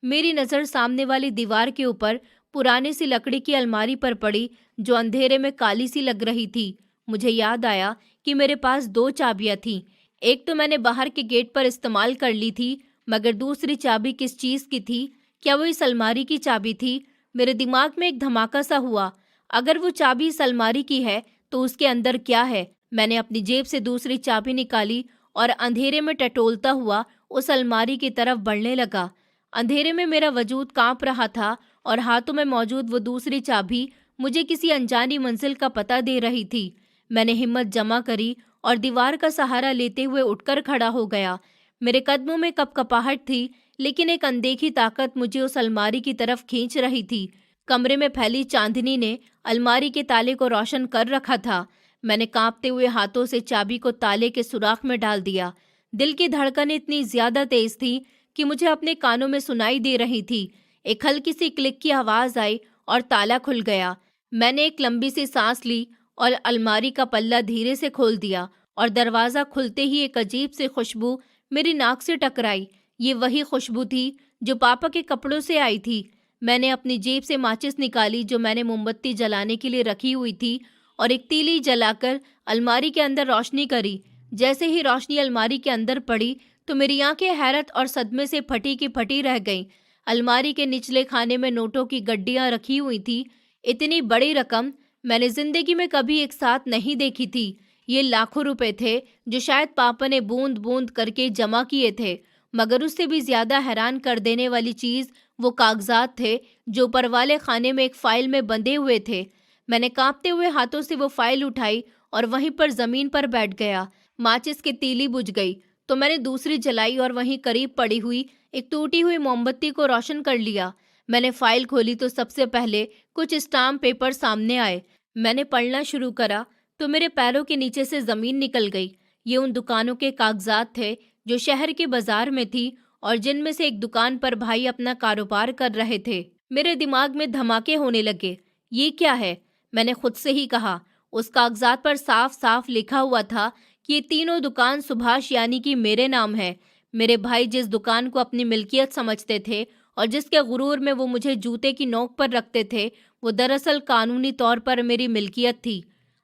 Speaker 1: मेरी नज़र सामने वाली दीवार के ऊपर पुरानी सी लकड़ी की अलमारी पर पड़ी, जो अंधेरे में काली सी लग रही थी। मुझे याद आया कि मेरे पास दो चाबियां थीं। एक तो मैंने बाहर के गेट पर इस्तेमाल कर ली थी, मगर दूसरी चाबी किस चीज़ की थी? क्या वो इस अलमारी की चाबी थी? मेरे दिमाग में एक धमाका सा हुआ। अगर वो चाबी इस अलमारी की है, तो उसके अंदर क्या है? मैंने अपनी जेब से दूसरी चाबी निकाली और अंधेरे में टटोलता हुआ उस अलमारी की तरफ बढ़ने लगा। अंधेरे में मेरा वजूद कांप रहा था और हाथों में मौजूद वो दूसरी चाबी मुझे किसी अनजानी मंजिल का पता दे रही थी। मैंने हिम्मत जमा करी और दीवार का सहारा लेते हुए उठकर खड़ा हो गया। मेरे कदमों में कपकपाहट थी, लेकिन एक अनदेखी ताकत मुझे उस अलमारी की तरफ खींच रही थी। कमरे में फैली चांदनी ने अलमारी के ताले को रोशन कर रखा था। मैंने कांपते हुए हाथों से चाबी को ताले के सुराख में डाल दिया। दिल की धड़कनें इतनी ज्यादा तेज थी कि मुझे अपने कानों में सुनाई दे रही थी। एक हल्की सी क्लिक की आवाज आई और ताला खुल गया। मैंने एक लंबी सी सांस ली और अलमारी का पल्ला धीरे से खोल दिया और दरवाज़ा खुलते ही एक अजीब सी खुशबू मेरी नाक से टकराई। ये वही खुशबू थी जो पापा के कपड़ों से आई थी। मैंने अपनी जेब से माचिस निकाली जो मैंने मोमबत्ती जलाने के लिए रखी हुई थी और एक तीली जलाकर अलमारी के अंदर रोशनी करी। जैसे ही रोशनी अलमारी के अंदर पड़ी तो मेरी आंखें हैरत और सदमे से फटी की फटी रह गईं। अलमारी के निचले खाने में नोटों की गड्डियां रखी हुई थी। इतनी बड़ी रकम मैंने जिंदगी में कभी एक साथ नहीं देखी थी। ये लाखों रुपए थे जो शायद पापा ने बूंद बूंद करके जमा किए थे। मगर उससे भी ज्यादा हैरान कर देने वाली चीज वो कागजात थे जो ऊपर वाले खाने में एक फाइल में बंधे हुए थे। मैंने कांपते हुए हाथों से वो फाइल उठाई और वहीं पर जमीन पर बैठ गया। माचिस की तीली बुझ गई तो मैंने दूसरी जलाई और वहीं करीब पड़ी हुई एक टूटी हुई मोमबत्ती को रोशन कर लिया। मैंने फाइल खोली तो सबसे पहले कुछ स्टाम्प पेपर सामने आए। मैंने पढ़ना शुरू करा तो मेरे पैरों के नीचे से जमीन निकल गई। ये उन दुकानों के कागजात थे जो शहर के बाजार में थी और जिनमें से एक दुकान पर भाई अपना कारोबार कर रहे थे। मेरे दिमाग में धमाके होने लगे। ये क्या है? मैंने खुद से ही कहा। उस कागजात पर साफ साफ लिखा हुआ था कि ये तीनों दुकान सुभाष यानी कि मेरे नाम है। मेरे भाई जिस दुकान को अपनी मिल्कियत समझते थे और जिसके गुरूर में वो मुझे जूते की नोक पर रखते थे, वो दरअसल कानूनी तौर पर मेरी मिल्कियत थी।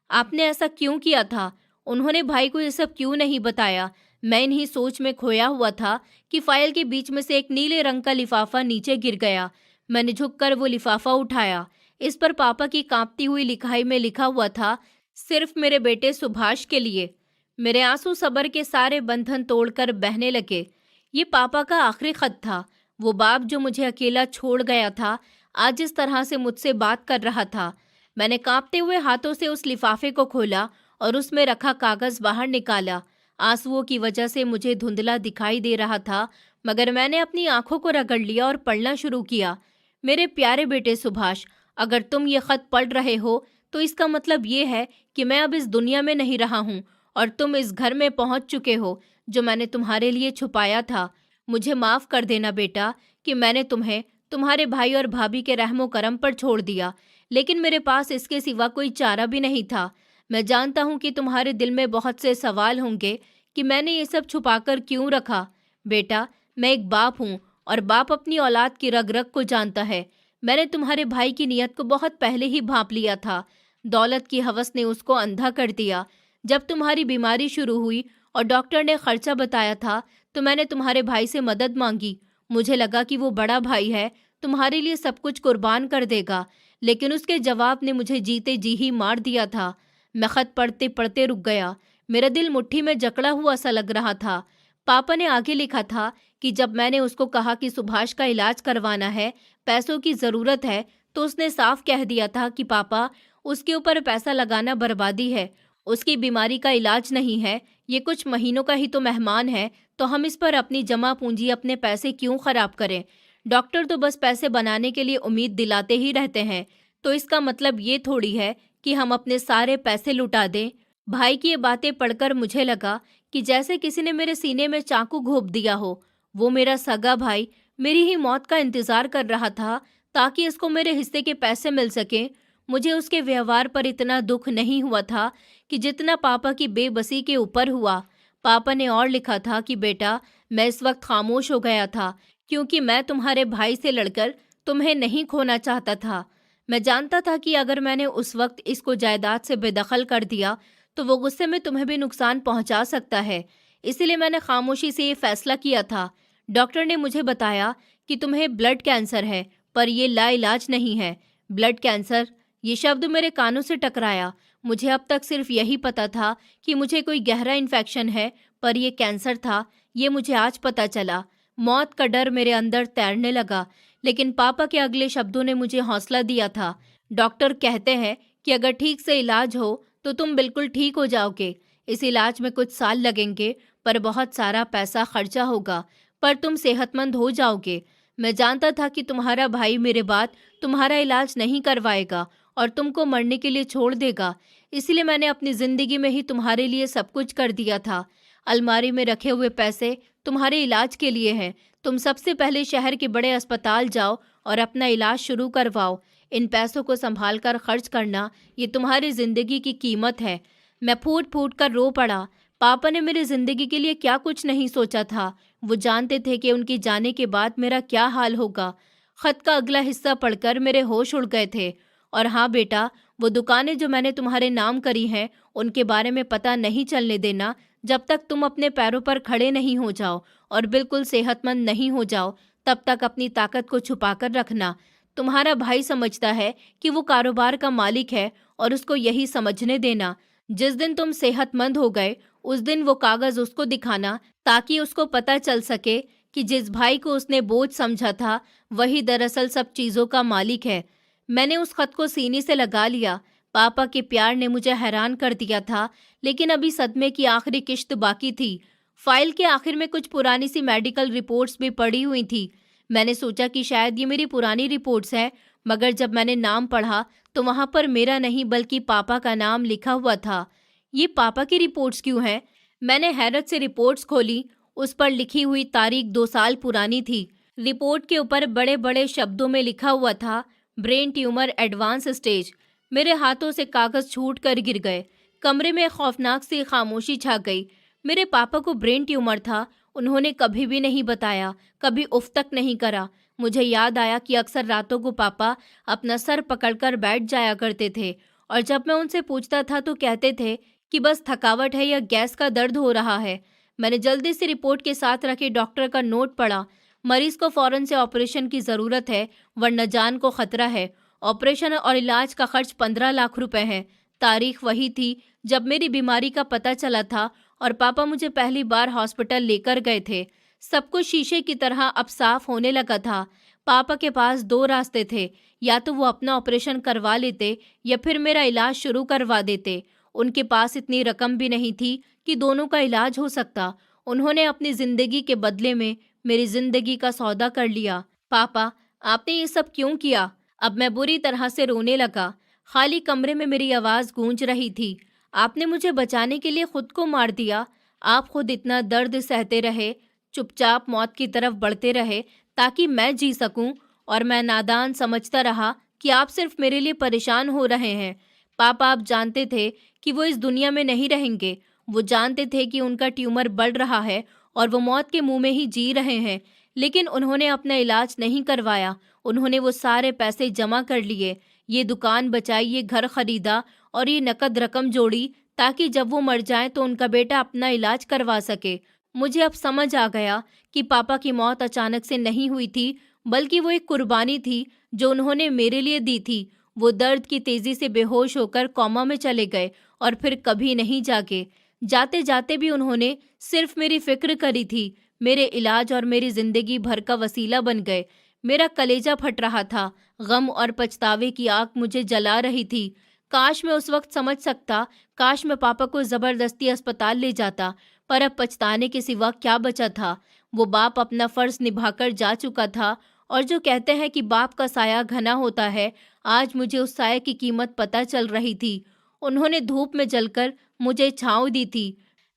Speaker 1: आपने ऐसा क्यों किया था? उन्होंने भाई को ये सब क्यों नहीं बताया? मैं इन्हीं सोच में खोया हुआ था कि फाइल के बीच में से एक नीले रंग का लिफाफा नीचे गिर गया। मैंने झुककर वो लिफाफा उठाया। इस पर पापा की कांपती हुई लिखाई में लिखा हुआ था, सिर्फ मेरे बेटे सुभाष के लिए। मेरे आंसू सब्र के सारे बंधन तोड़कर बहने लगे। ये पापा का आखिरी खत था। वो बाप जो मुझे अकेला छोड़ गया था, आज इस तरह से मुझसे बात कर रहा था। मैंने कांपते हुए हाथों से उस लिफाफे को खोला और उसमें रखा कागज बाहर निकाला। आंसुओं की वजह से मुझे धुंधला दिखाई दे रहा था, मगर मैंने अपनी आंखों को रगड़ लिया और पढ़ना शुरू किया। मेरे प्यारे बेटे सुभाष, अगर तुम ये खत पढ़ रहे हो तो इसका मतलब ये है कि मैं अब इस दुनिया में नहीं रहा हूँ और तुम इस घर में पहुँच चुके हो जो मैंने तुम्हारे लिए छुपाया था। मुझे माफ़ कर देना बेटा कि मैंने तुम्हें तुम्हारे भाई और भाभी के रहमो करम पर छोड़ दिया, लेकिन मेरे पास इसके सिवा कोई चारा भी नहीं था। मैं जानता हूँ कि तुम्हारे दिल में बहुत से सवाल होंगे कि मैंने ये सब छुपाकर क्यों रखा। बेटा, मैं एक बाप हूँ और बाप अपनी औलाद की रग रग को जानता है। मैंने तुम्हारे भाई की नीयत को बहुत पहले ही भांप लिया था। दौलत की हवस ने उसको अंधा कर दिया। जब तुम्हारी बीमारी शुरू हुई और डॉक्टर ने खर्चा बताया था तो मैंने तुम्हारे भाई से मदद मांगी। मुझे लगा कि वो बड़ा भाई है, तुम्हारे लिए सब कुछ कुर्बान कर देगा, लेकिन उसके जवाब ने मुझे जीते जी ही मार दिया था। मैं खत पढ़ते पढ़ते रुक गया। मेरा दिल मुट्ठी में जकड़ा हुआ सा लग रहा था। पापा ने आगे लिखा था कि जब मैंने उसको कहा कि सुभाष का इलाज करवाना है, पैसों की ज़रूरत है, तो उसने साफ कह दिया था कि पापा, उसके ऊपर पैसा लगाना बर्बादी है। उसकी बीमारी का इलाज नहीं है, ये कुछ महीनों का ही तो मेहमान है, तो हम इस पर अपनी जमा पूंजी, अपने पैसे क्यों खराब करें? डॉक्टर तो बस पैसे बनाने के लिए उम्मीद दिलाते ही रहते हैं, तो इसका मतलब ये थोड़ी है कि हम अपने सारे पैसे लुटा दें। भाई की ये बातें पढ़कर मुझे लगा कि जैसे किसी ने मेरे सीने में चाकू घोंप दिया हो। वो मेरा सगा भाई मेरी ही मौत का इंतजार कर रहा था ताकि इसको मेरे हिस्से के पैसे मिल सके। मुझे उसके व्यवहार पर इतना दुख नहीं हुआ था कि जितना पापा की बेबसी के ऊपर हुआ। पापा ने और लिखा था कि बेटा, मैं इस वक्त खामोश हो गया था क्योंकि मैं तुम्हारे भाई से लड़कर तुम्हें नहीं खोना चाहता था। मैं जानता था कि अगर मैंने उस वक्त इसको जायदाद से बेदखल कर दिया तो वो गुस्से में तुम्हें भी नुकसान पहुंचा सकता है। इसीलिए मैंने खामोशी से ये फैसला किया था। डॉक्टर ने मुझे बताया कि तुम्हें ब्लड कैंसर है, पर यह लाइलाज नहीं है। ब्लड कैंसर, ये शब्द मेरे कानों से टकराया। मुझे अब तक सिर्फ यही पता था कि मुझे कोई गहरा इन्फेक्शन है, पर यह कैंसर था, ये मुझे आज पता चला। मौत का डर मेरे अंदर तैरने लगा, लेकिन पापा के अगले शब्दों ने मुझे हौसला दिया था। डॉक्टर कहते हैं कि अगर ठीक से इलाज हो तो तुम बिल्कुल ठीक हो जाओगे। इस इलाज में कुछ साल लगेंगे, पर बहुत सारा पैसा खर्चा होगा, पर तुम सेहतमंद हो जाओगे। मैं जानता था कि तुम्हारा भाई मेरे बाद तुम्हारा इलाज नहीं करवाएगा और तुमको मरने के लिए छोड़ देगा। इसलिए मैंने अपनी जिंदगी में ही तुम्हारे लिए सब कुछ कर दिया था। अलमारी में रखे हुए पैसे तुम्हारे इलाज के लिए हैं। तुम सबसे पहले शहर के बड़े अस्पताल जाओ और अपना इलाज शुरू करवाओ। इन पैसों को संभाल कर खर्च करना, ये तुम्हारी जिंदगी की कीमत है। मैं फूट फूट कर रो पड़ा। पापा ने मेरी जिंदगी के लिए क्या कुछ नहीं सोचा था। वो जानते थे कि उनके जाने के बाद मेरा क्या हाल होगा। खत का अगला हिस्सा पढ़कर मेरे होश उड़ गए थे। और हाँ बेटा, वो दुकानें जो मैंने तुम्हारे नाम करी हैं, उनके बारे में पता नहीं चलने देना जब तक तुम अपने पैरों पर खड़े नहीं हो जाओ और बिल्कुल सेहतमंद नहीं हो जाओ। तब तक अपनी ताकत को छुपाकर रखना। तुम्हारा भाई समझता है कि वो कारोबार का मालिक है और उसको यही समझने देना। जिस दिन तुम सेहतमंद हो गए उस दिन वो कागज उसको दिखाना, ताकि उसको पता चल सके कि जिस भाई को उसने बोझ समझा था वही दरअसल सब चीजों का मालिक है। मैंने उस खत को सीने से लगा लिया। पापा के प्यार ने मुझे हैरान कर दिया था, लेकिन अभी सदमे की आखिरी किश्त बाकी थी। फाइल के आखिर में कुछ पुरानी सी मेडिकल रिपोर्ट्स भी पड़ी हुई थी। मैंने सोचा कि शायद ये मेरी पुरानी रिपोर्ट्स हैं, मगर जब मैंने नाम पढ़ा तो वहां पर मेरा नहीं बल्कि पापा का नाम लिखा हुआ था। ये पापा की रिपोर्ट्स क्यों हैं? मैंने हैरत से रिपोर्ट्स खोली। उस पर लिखी हुई तारीख 2 साल पुरानी थी। रिपोर्ट के ऊपर बड़े बड़े शब्दों में लिखा हुआ था, ब्रेन ट्यूमर एडवांस स्टेज। मेरे हाथों से कागज छूट कर गिर गए। कमरे में खौफनाक सी खामोशी छा गई। मेरे पापा को ब्रेन ट्यूमर था। उन्होंने कभी भी नहीं बताया, कभी उफ तक नहीं करा। मुझे याद आया कि अक्सर रातों को पापा अपना सर पकड़कर बैठ जाया करते थे, और जब मैं उनसे पूछता था तो कहते थे कि बस थकावट है या गैस का दर्द हो रहा है। मैंने जल्दी से रिपोर्ट के साथ रखे डॉक्टर का नोट पढ़ा। मरीज को फौरन से ऑपरेशन की ज़रूरत है, वरना जान को खतरा है। ऑपरेशन और इलाज का खर्च 15 लाख रुपए है। तारीख वही थी जब मेरी बीमारी का पता चला था और पापा मुझे पहली बार हॉस्पिटल लेकर गए थे। सब कुछ शीशे की तरह अब साफ होने लगा था। पापा के पास 2 रास्ते थे, या तो वो अपना ऑपरेशन करवा लेते या फिर मेरा इलाज शुरू करवा देते। उनके पास इतनी रकम भी नहीं थी कि दोनों का इलाज हो सकता। उन्होंने अपनी जिंदगी के बदले में मेरी जिंदगी का सौदा कर लिया। पापा, आपने ये सब क्यों किया? अब मैं बुरी तरह से रोने लगा। खाली कमरे में मेरी आवाज गूंज रही थी। आपने मुझे बचाने के लिए खुद को मार दिया। आप खुद इतना दर्द सहते रहे, चुपचाप मौत की तरफ बढ़ते रहे ताकि मैं जी सकूं, और मैं नादान समझता रहा कि आप सिर्फ मेरे लिए परेशान हो रहे हैं। पापा, आप जानते थे कि वो इस दुनिया में नहीं रहेंगे। वो जानते थे कि उनका ट्यूमर बढ़ रहा है और वो मौत के मुंह में ही जी रहे हैं, लेकिन उन्होंने अपना इलाज नहीं करवाया। उन्होंने वो सारे पैसे जमा कर लिए, ये दुकान बचाई, ये घर खरीदा और ये नकद रकम जोड़ी ताकि जब वो मर जाएं तो उनका बेटा अपना इलाज करवा सके। मुझे अब समझ आ गया कि पापा की मौत अचानक से नहीं हुई थी, बल्कि वो एक कुर्बानी थी जो उन्होंने मेरे लिए दी थी। वो दर्द की तेजी से बेहोश होकर कोमा में चले गए और फिर कभी नहीं जागे। जाते जाते भी उन्होंने सिर्फ मेरी फिक्र करी थी। मेरे इलाज और मेरी जिंदगी भर का वसीला बन गए। मेरा कलेजा फट रहा था। गम और पछतावे की आग मुझे जला रही थी। काश मैं उस वक्त समझ सकता, काश मैं पापा को जबरदस्ती अस्पताल ले जाता, पर अब पछताने के सिवा क्या बचा था। वो बाप अपना फर्ज निभाकर जा चुका था, और जो कहते हैं कि बाप का साया घना होता है, आज मुझे उस साये की कीमत पता चल रही थी। उन्होंने धूप में जलकर मुझे छांव दी थी।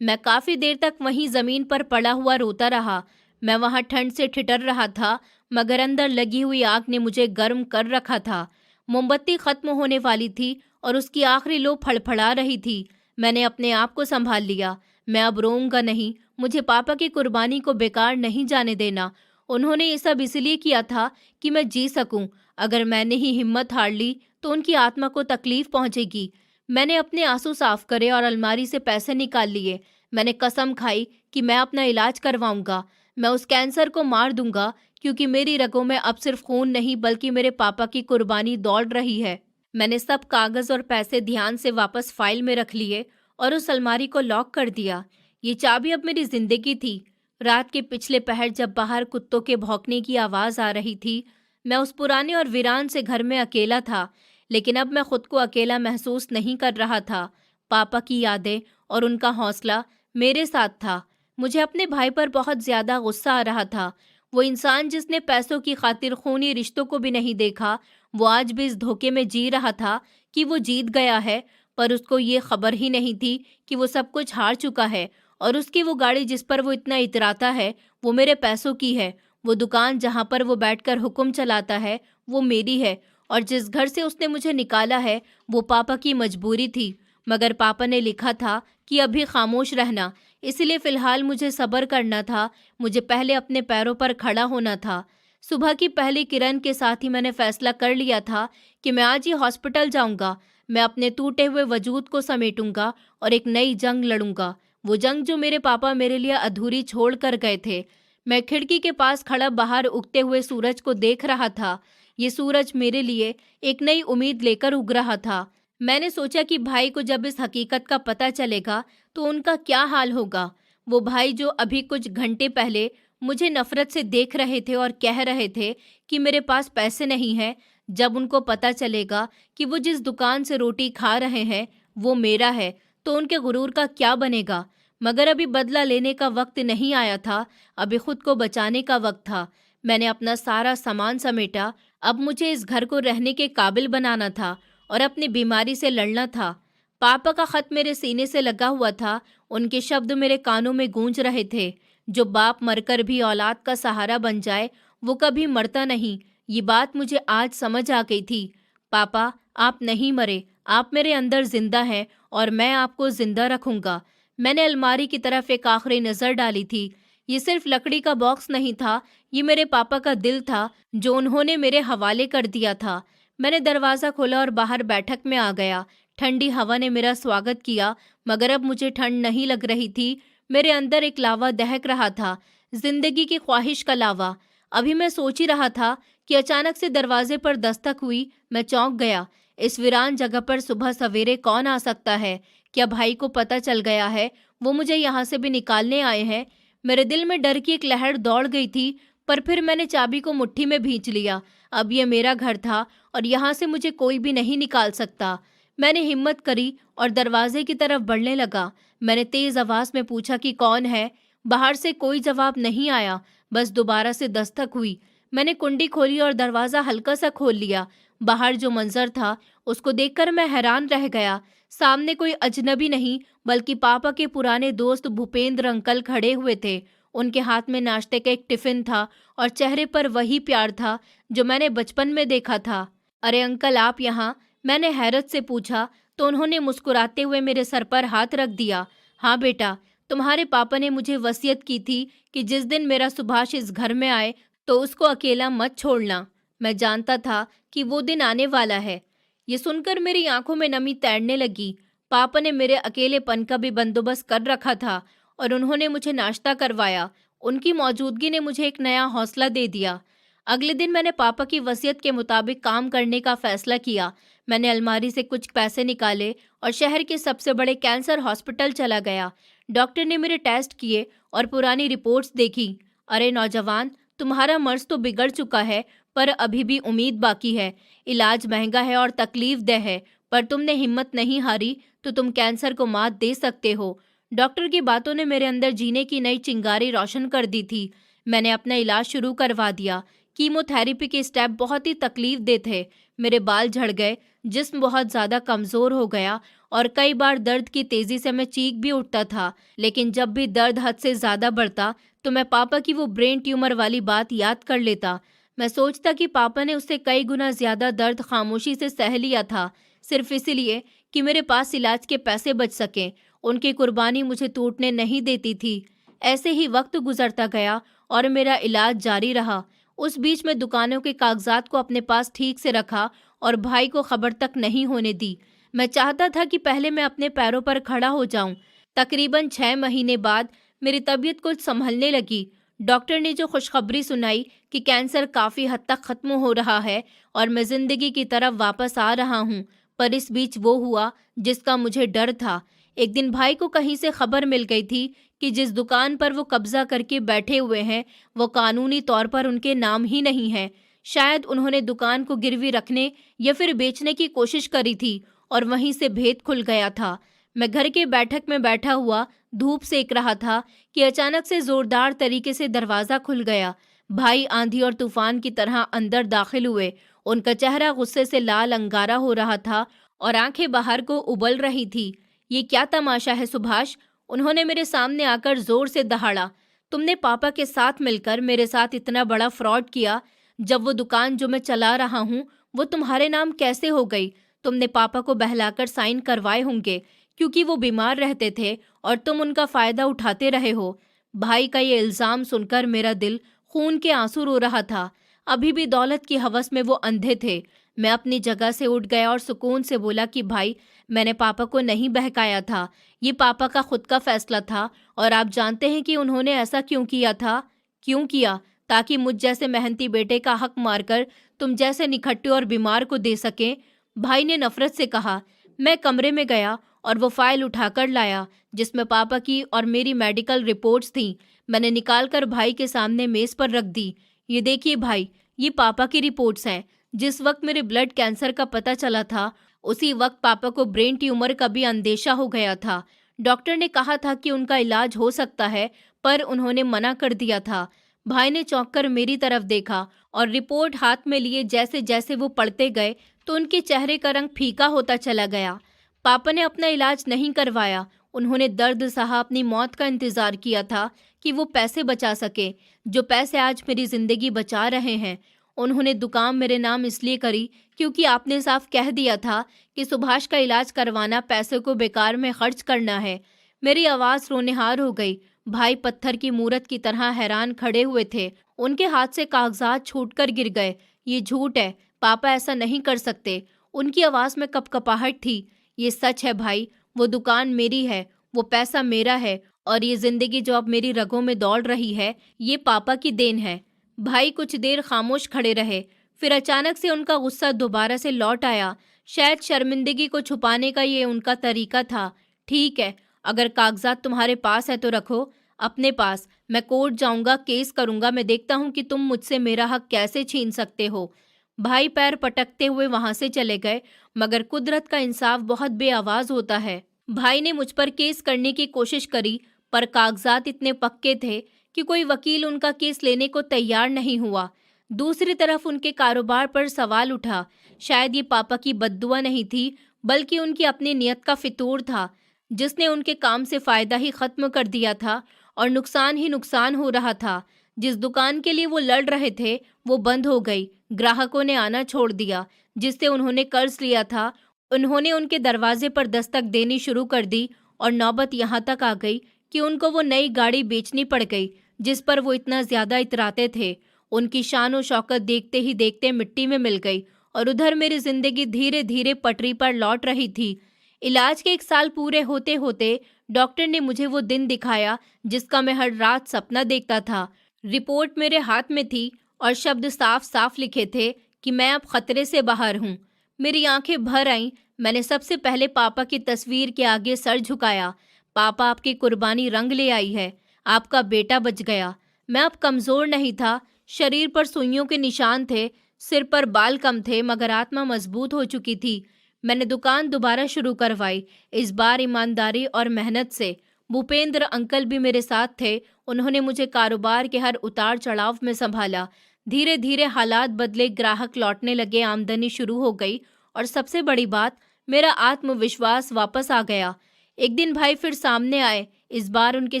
Speaker 1: मैं काफ़ी देर तक वहीं ज़मीन पर पड़ा हुआ रोता रहा। मैं वहाँ ठंड से ठिठुर रहा था, मगर अंदर लगी हुई आग ने मुझे गर्म कर रखा था। मोमबत्ती खत्म होने वाली थी और उसकी आखिरी लो फड़फड़ा रही थी। मैंने अपने आप को संभाल लिया। मैं अब रोऊंगा नहीं। मुझे पापा की कुर्बानी को बेकार नहीं जाने देना। उन्होंने ये सब इसलिए किया था कि मैं जी सकूं। अगर मैंने ही हिम्मत हार ली तो उनकी आत्मा को तकलीफ पहुंचेगी। मैंने अपने आंसू साफ करे और अलमारी से पैसे निकाल लिए। मैंने कसम खाई कि मैं अपना इलाज करवाऊंगा। मैं उस कैंसर को मार दूंगा, क्योंकि मेरी रगों में अब सिर्फ खून नहीं बल्कि मेरे पापा की कुर्बानी दौड़ रही है। मैंने सब कागज और पैसे ध्यान से वापस फाइल में रख लिए और उस अलमारी को लॉक कर दिया। ये चाबी अब मेरी जिंदगी थी। रात के पिछले पहर जब बाहर कुत्तों के भौंकने की आवाज आ रही थी, मैं उस पुराने और वीरान से घर में अकेला था। लेकिन अब मैं खुद को अकेला महसूस नहीं कर रहा था। पापा की यादें और उनका हौसला मेरे साथ था। मुझे अपने भाई पर बहुत ज्यादा गुस्सा आ रहा था। वो इंसान जिसने पैसों की खातिर खूनी रिश्तों को भी नहीं देखा, वो आज भी इस धोखे में जी रहा था कि वो जीत गया है, पर उसको ये खबर ही नहीं थी कि वो सब कुछ हार चुका है। और उसकी वो गाड़ी जिस पर वो इतना इतराता है, वो मेरे पैसों की है। वो दुकान जहाँ पर वो बैठकर हुक्म चलाता है, वो मेरी है। और जिस घर से उसने मुझे निकाला है, वो पापा की मजबूरी थी। मगर पापा ने लिखा था कि अभी खामोश रहना, इसलिए फिलहाल मुझे सब्र करना था। मुझे पहले अपने पैरों पर खड़ा होना था। सुबह की पहली किरण के साथ ही मैंने फैसला कर लिया था कि मैं आज ही हॉस्पिटल जाऊंगा। मैं अपने टूटे हुए वजूद को समेटूंगा और एक नई जंग लड़ूंगा। वो जंग जो मेरे पापा मेरे लिए अधूरी छोड़ कर गए थे। मैं खिड़की के पास खड़ा बाहर उगते हुए सूरज को देख रहा था। ये सूरज मेरे लिए एक नई उम्मीद लेकर उग रहा था। मैंने सोचा कि भाई को जब इस हकीकत का पता चलेगा तो उनका क्या हाल होगा। वो भाई जो अभी कुछ घंटे पहले मुझे नफरत से देख रहे थे और कह रहे थे कि मेरे पास पैसे नहीं हैं, जब उनको पता चलेगा कि वो जिस दुकान से रोटी खा रहे हैं वो मेरा है, तो उनके गुरूर का क्या बनेगा। मगर अभी बदला लेने का वक्त नहीं आया था, अभी खुद को बचाने का वक्त था। मैंने अपना सारा सामान समेटा। अब मुझे इस घर को रहने के काबिल बनाना था और अपनी बीमारी से लड़ना था। पापा का खत मेरे सीने से लगा हुआ था। उनके शब्द मेरे कानों में गूंज रहे थे। जो बाप मरकर भी औलाद का सहारा बन जाए, वो कभी मरता नहीं। ये बात मुझे आज समझ आ गई थी। पापा, आप नहीं मरे, आप मेरे अंदर जिंदा हैं और मैं आपको जिंदा रखूंगा। मैंने अलमारी की तरफ एक आखिरी नजर डाली थी। ये सिर्फ लकड़ी का बॉक्स नहीं था, ये मेरे पापा का दिल था जो उन्होंने मेरे हवाले कर दिया था। मैंने दरवाज़ा खोला और बाहर बैठक में आ गया। ठंडी हवा ने मेरा स्वागत किया, मगर अब मुझे ठंड नहीं लग रही थी। मेरे अंदर एक लावा दहक रहा था, जिंदगी की ख्वाहिश का लावा। अभी मैं सोच ही रहा था कि अचानक से दरवाजे पर दस्तक हुई। मैं चौंक गया। इस वीरान जगह पर सुबह सवेरे कौन आ सकता है? क्या भाई को पता चल गया है? वो मुझे यहाँ से भी निकालने आए हैं? मेरे दिल में डर की एक लहर दौड़ गई थी, पर फिर मैंने चाबी को मुट्ठी में भींच लिया। अब यह मेरा घर था और यहाँ से मुझे कोई भी नहीं निकाल सकता। मैंने हिम्मत करी और दरवाजे की तरफ बढ़ने लगा। मैंने तेज आवाज में पूछा कि कौन है? बाहर से कोई जवाब नहीं आया, बस दोबारा से दस्तक हुई। मैंने कुंडी खोली और दरवाजा हल्का सा खोल लिया। बाहर जो मंजर था उसको देखकर मैं हैरान रह गया। सामने कोई अजनबी नहीं बल्कि पापा के पुराने दोस्त भूपेंद्र अंकल खड़े हुए थे। उनके हाथ में नाश्ते का एक टिफिन था और चेहरे पर वही प्यार था जो मैंने बचपन में देखा था। अरे अंकल, आप यहाँ? मैंने हैरत से पूछा तो उन्होंने मुस्कुराते हुए मेरे सर पर हाथ रख दिया। हाँ बेटा, तुम्हारे पापा ने मुझे वसीयत की थी कि जिस दिन मेरा सुभाष इस घर में आए तो उसको अकेला मत छोड़ना। मैं जानता था कि वो दिन आने वाला है। ये सुनकर मेरी आंखों में नमी तैरने लगी। पापा ने मेरे अकेलेपन का भी बंदोबस्त कर रखा था और उन्होंने मुझे नाश्ता करवाया। उनकी मौजूदगी ने मुझे एक नया हौसला दे दिया। अगले दिन मैंने पापा की वसीयत के मुताबिक काम करने का फैसला किया। मैंने अलमारी से कुछ पैसे निकाले और शहर के सबसे बड़े कैंसर हॉस्पिटल चला गया। डॉक्टर ने मेरे टेस्ट किए और पुरानी रिपोर्ट्स देखी। अरे नौजवान, तुम्हारा मर्ज तो बिगड़ चुका है, पर अभी भी उम्मीद बाकी है। इलाज महंगा है और तकलीफदेह है, पर तुमने हिम्मत नहीं हारी तो तुम कैंसर को मात दे सकते हो। डॉक्टर की बातों ने मेरे अंदर जीने की नई चिंगारी रोशन कर दी थी। मैंने अपना इलाज शुरू करवा दिया। कीमोथेरेपी के स्टेप बहुत ही तकलीफ दे थे। मेरे बाल झड़ गए, जिस्म बहुत ज़्यादा कमज़ोर हो गया और कई बार दर्द की तेज़ी से मैं चीख भी उठता था। लेकिन जब भी दर्द हद से ज़्यादा बढ़ता तो मैं पापा की वो ब्रेन ट्यूमर वाली बात याद कर लेता। मैं सोचता कि पापा ने उससे कई गुना ज़्यादा दर्द खामोशी से सह लिया था, सिर्फ इसीलिए कि मेरे पास इलाज के पैसे बच सकें। उनकी कुर्बानी मुझे टूटने नहीं देती थी। ऐसे ही वक्त गुजरता गया और मेरा इलाज जारी रहा। उस बीच में दुकानों के कागजात को अपने पास ठीक से रखा और भाई को खबर तक नहीं होने दी। मैं चाहता था कि पहले मैं अपने पैरों पर खड़ा हो जाऊं। तकरीबन 6 महीने बाद मेरी तबीयत कुछ संभलने लगी। डॉक्टर ने जो खुशखबरी सुनाई कि कैंसर काफ़ी हद तक ख़त्म हो रहा है और मैं ज़िंदगी की तरफ वापस आ रहा हूँ, पर इस बीच वो हुआ जिसका मुझे डर था। एक दिन भाई को कहीं से खबर मिल गई थी कि जिस दुकान पर वो कब्जा करके बैठे हुए हैं वो कानूनी तौर पर उनके नाम ही नहीं है। शायद उन्होंने दुकान को गिरवी रखने या फिर बेचने की कोशिश करी थी और वहीं से भेद खुल गया था। मैं घर के बैठक में बैठा हुआ धूप सेक रहा था कि अचानक से जोरदार तरीके से दरवाज़ा खुल गया। भाई आंधी और तूफान की तरह अंदर दाखिल हुए। उनका चेहरा गुस्से से लाल अंगारा हो रहा था और आंखें बाहर को उबल रही थी। ये क्या तमाशा है सुभाष? उन्होंने मेरे सामने आकर जोर से दहाड़ा। तुमने पापा के साथ मिलकर मेरे साथ इतना बड़ा फ्रॉड किया। जब वो दुकान जो मैं चला रहा हूँ वो तुम्हारे नाम कैसे हो गई? तुमने पापा को बहलाकर साइन करवाए होंगे क्योंकि वो बीमार रहते थे और तुम उनका फ़ायदा उठाते रहे हो। भाई का ये इल्ज़ाम सुनकर मेरा दिल खून के आंसू रो रहा था। अभी भी दौलत की हवस में वो अंधे थे। मैं अपनी जगह से उठ गया और सुकून से बोला कि भाई, मैंने पापा को नहीं बहकाया था। ये पापा का खुद का फैसला था और आप जानते हैं कि उन्होंने ऐसा क्यों किया था? क्यों किया? ताकि मुझ जैसे मेहनती बेटे का हक मारकर तुम जैसे निखट्टे और बीमार को दे सकें। भाई ने नफरत से कहा। मैं कमरे में गया और वो फाइल उठाकर लाया जिसमें पापा की और मेरी मेडिकल रिपोर्ट्स थीं। मैंने निकालकर भाई के सामने मेज़ पर रख दी। ये देखिए भाई, ये पापा की रिपोर्ट्स हैं। जिस वक्त मेरे ब्लड कैंसर का पता चला था उसी वक्त पापा को ब्रेन ट्यूमर का भी अंदेशा हो गया था। डॉक्टर ने कहा था कि उनका इलाज हो सकता है, पर उन्होंने मना कर दिया था। भाई ने चौंक कर मेरी तरफ देखा और रिपोर्ट हाथ में लिए जैसे जैसे वो पढ़ते गए तो उनके चेहरे का रंग फीका होता चला गया। पापा ने अपना इलाज नहीं करवाया। उन्होंने दर्द सहा अपनी मौत का इंतज़ार किया था कि वो पैसे बचा सके, जो पैसे आज मेरी ज़िंदगी बचा रहे हैं। उन्होंने दुकान मेरे नाम इसलिए करी क्योंकि आपने साफ कह दिया था कि सुभाष का इलाज करवाना पैसे को बेकार में खर्च करना है। मेरी आवाज़ रोनेहार हो गई। भाई पत्थर की मूरत की तरह हैरान खड़े हुए थे। उनके हाथ से कागजात छूटकर गिर गए। ये झूठ है, पापा ऐसा नहीं कर सकते। उनकी आवाज़ में कपकपाहट थी। ये सच है भाई, वो दुकान मेरी है, वो पैसा मेरा है और ये ज़िंदगी जो अब मेरी रगों में दौड़ रही है ये पापा की देन है। भाई कुछ देर खामोश खड़े रहे, फिर अचानक से उनका गुस्सा दोबारा से लौट आया। शायद शर्मिंदगी को छुपाने का ये उनका तरीका था। ठीक है, अगर कागजात तुम्हारे पास है तो रखो अपने पास। मैं कोर्ट जाऊंगा, केस करूंगा। मैं देखता हूं कि तुम मुझसे मेरा हक कैसे छीन सकते हो। भाई पैर पटकते हुए वहां से चले गए, मगर कुदरत का इंसाफ बहुत बेआवाज होता है। भाई ने मुझ पर केस करने की कोशिश करी, पर कागजात इतने पक्के थे कि कोई वकील उनका केस लेने को तैयार नहीं हुआ। दूसरी तरफ उनके कारोबार पर सवाल उठा। शायद ये पापा की बद्दुआ नहीं थी, बल्कि उनकी अपनी नियत का फितूर था, जिसने उनके काम से फ़ायदा ही ख़त्म कर दिया था और नुकसान ही नुकसान हो रहा था। जिस दुकान के लिए वो लड़ रहे थे वो बंद हो गई। ग्राहकों ने आना छोड़ दिया। जिससे उन्होंने कर्ज लिया था उन्होंने उनके दरवाजे पर दस्तक देनी शुरू कर दी और नौबत यहाँ तक आ गई कि उनको वो नई गाड़ी बेचनी पड़ गई जिस पर वो इतना ज़्यादा इतराते थे। उनकी शान और शौकत देखते ही देखते मिट्टी में मिल गई और उधर मेरी ज़िंदगी धीरे धीरे पटरी पर लौट रही थी। इलाज के 1 साल पूरे होते होते डॉक्टर ने मुझे वो दिन दिखाया जिसका मैं हर रात सपना देखता था। रिपोर्ट मेरे हाथ में थी और शब्द साफ साफ लिखे थे कि मैं अब खतरे से बाहर हूँ। मेरी आंखें भर आईं। मैंने सबसे पहले पापा की तस्वीर के आगे सर झुकाया। पापा, आपकी कुर्बानी रंग ले आई है। आपका बेटा बच गया। मैं अब कमज़ोर नहीं था। शरीर पर सुइयों के निशान थे, सिर पर बाल कम थे, मगर आत्मा मजबूत हो चुकी थी। मैंने दुकान दोबारा शुरू करवाई, इस बार ईमानदारी और मेहनत से। भूपेंद्र अंकल भी मेरे साथ थे। उन्होंने मुझे कारोबार के हर उतार चढ़ाव में संभाला। धीरे धीरे हालात बदले, ग्राहक लौटने लगे, आमदनी शुरू हो गई और सबसे बड़ी बात, मेरा आत्मविश्वास वापस आ गया। एक दिन भाई फिर सामने आए। इस बार उनके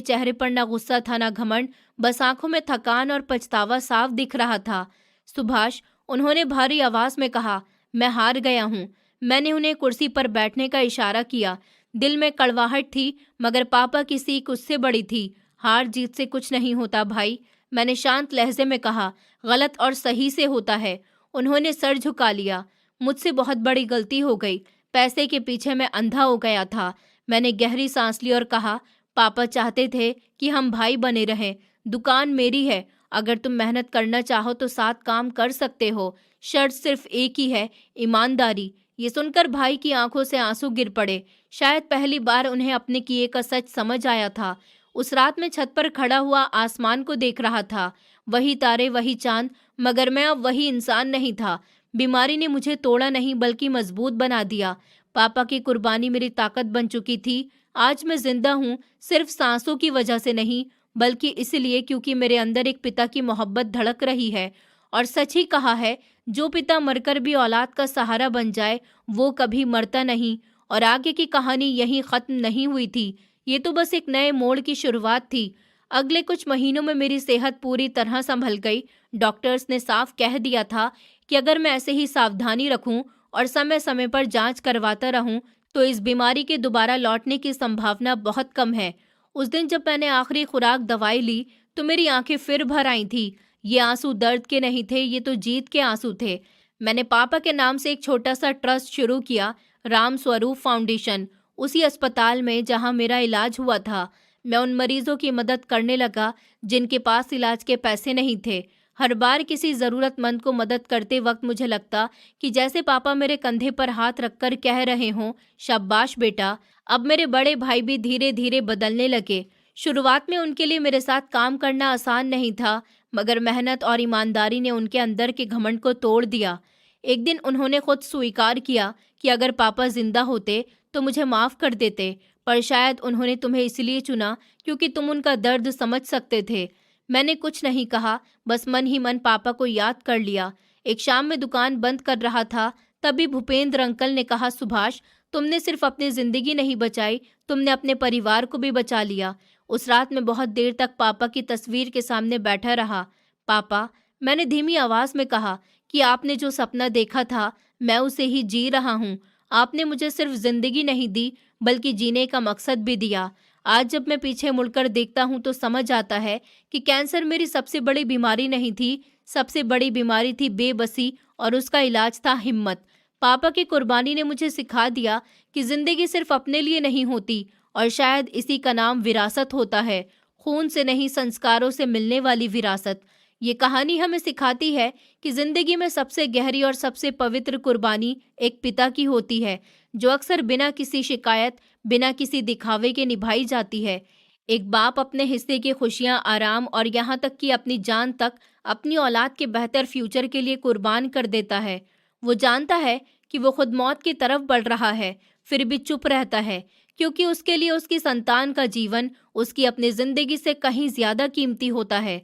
Speaker 1: चेहरे पर ना गुस्सा था ना घमंड, बस आंखों में थकान और पछतावा साफ दिख रहा था। सुभाष, उन्होंने भारी आवाज में कहा, मैं हार गया हूँ। मैंने उन्हें कुर्सी पर बैठने का इशारा किया। दिल में कड़वाहट थी, मगर पापा की सीख उससे बड़ी थी। हार जीत से कुछ नहीं होता भाई, मैंने शांत लहजे में कहा, गलत और सही से होता है। उन्होंने सर झुका लिया। मुझसे बहुत बड़ी गलती हो गई। पैसे के पीछे मैं अंधा हो गया था। मैंने गहरी सांस ली और कहा, पापा चाहते थे कि हम भाई बने रहें। दुकान मेरी है, अगर तुम मेहनत करना चाहो तो साथ काम कर सकते हो। शर्त सिर्फ एक ही है, ईमानदारी। ये सुनकर भाई की आंखों से आंसू गिर पड़े। शायद पहली बार उन्हें अपने किए का सच समझ आया था। उस रात में छत पर खड़ा हुआ आसमान को देख रहा था। वही तारे, वही चांद, मगर मैं अब वही इंसान नहीं था। बीमारी ने मुझे तोड़ा नहीं बल्कि मजबूत बना दिया। पापा की कुर्बानी मेरी ताकत बन चुकी थी। आज मैं जिंदा हूँ, सिर्फ सांसों की वजह से नहीं, बल्कि इसलिए क्योंकि मेरे अंदर एक पिता की मोहब्बत धड़क रही है। और सच ही कहा है, जो पिता मरकर भी औलाद का सहारा बन जाए वो कभी मरता नहीं। और आगे की कहानी यहीं खत्म नहीं हुई थी। ये तो बस एक नए मोड़ की शुरुआत थी। अगले कुछ महीनों में मेरी सेहत पूरी तरह संभल गई। डॉक्टर्स ने साफ कह दिया था कि अगर मैं ऐसे ही सावधानी रखूं और समय समय पर जांच करवाता रहूं तो इस बीमारी के दोबारा लौटने की संभावना बहुत कम है। उस दिन जब मैंने आखिरी खुराक दवाई ली तो मेरी आंखें फिर भर आई थी। ये आंसू दर्द के नहीं थे, ये तो जीत के आंसू थे। मैंने पापा के नाम से एक छोटा सा ट्रस्ट शुरू किया, राम स्वरूप फाउंडेशन, उसी अस्पताल में जहां मेरा इलाज हुआ था। मैं उन मरीजों की मदद करने लगा जिनके पास इलाज के पैसे नहीं थे। हर बार किसी ज़रूरतमंद को मदद करते वक्त मुझे लगता कि जैसे पापा मेरे कंधे पर हाथ रखकर कह रहे हों, शाबाश बेटा। अब मेरे बड़े भाई भी धीरे धीरे बदलने लगे। शुरुआत में उनके लिए मेरे साथ काम करना आसान नहीं था, मगर मेहनत और ईमानदारी ने उनके अंदर के घमंड को तोड़ दिया। एक दिन उन्होंने खुद स्वीकार किया कि अगर पापा जिंदा होते तो मुझे माफ़ कर देते, पर शायद उन्होंने तुम्हें इसलिए चुना क्योंकि तुम उनका दर्द समझ सकते थे। मैंने कुछ नहीं कहा, बस मन ही मन पापा को याद कर लिया। एक शाम में दुकान बंद कर रहा था, तभी भूपेंद्र अंकल ने कहा, सुभाष, तुमने सिर्फ अपनी जिंदगी नहीं बचाई, तुमने अपने परिवार को भी बचा लिया। उस रात में बहुत देर तक पापा की तस्वीर के सामने बैठा रहा। पापा, मैंने धीमी आवाज में कहा कि आपने जो सपना देखा था मैं उसे ही जी रहा हूँ। आपने मुझे सिर्फ जिंदगी नहीं दी बल्कि जीने का मकसद भी दिया। आज जब मैं पीछे मुड़कर देखता हूँ तो समझ आता है कि कैंसर मेरी सबसे बड़ी बीमारी नहीं थी, सबसे बड़ी बीमारी थी बेबसी और उसका इलाज था हिम्मत। पापा की कुर्बानी ने मुझे सिखा दिया कि जिंदगी सिर्फ अपने लिए नहीं होती और शायद इसी का नाम विरासत होता है, खून से नहीं संस्कारों से मिलने वाली विरासत। ये कहानी हमें सिखाती है कि जिंदगी में सबसे गहरी और सबसे पवित्र कुर्बानी एक पिता की होती है, जो अक्सर बिना किसी शिकायत, बिना किसी दिखावे के निभाई जाती है। एक बाप अपने हिस्से की खुशियां, आराम और यहाँ तक कि अपनी जान तक अपनी औलाद के बेहतर फ्यूचर के लिए कुर्बान कर देता है। वो जानता है कि वो खुद मौत की तरफ बढ़ रहा है, फिर भी चुप रहता है, क्योंकि उसके लिए उसकी संतान का जीवन उसकी अपनी जिंदगी से कहीं ज्यादा कीमती होता है।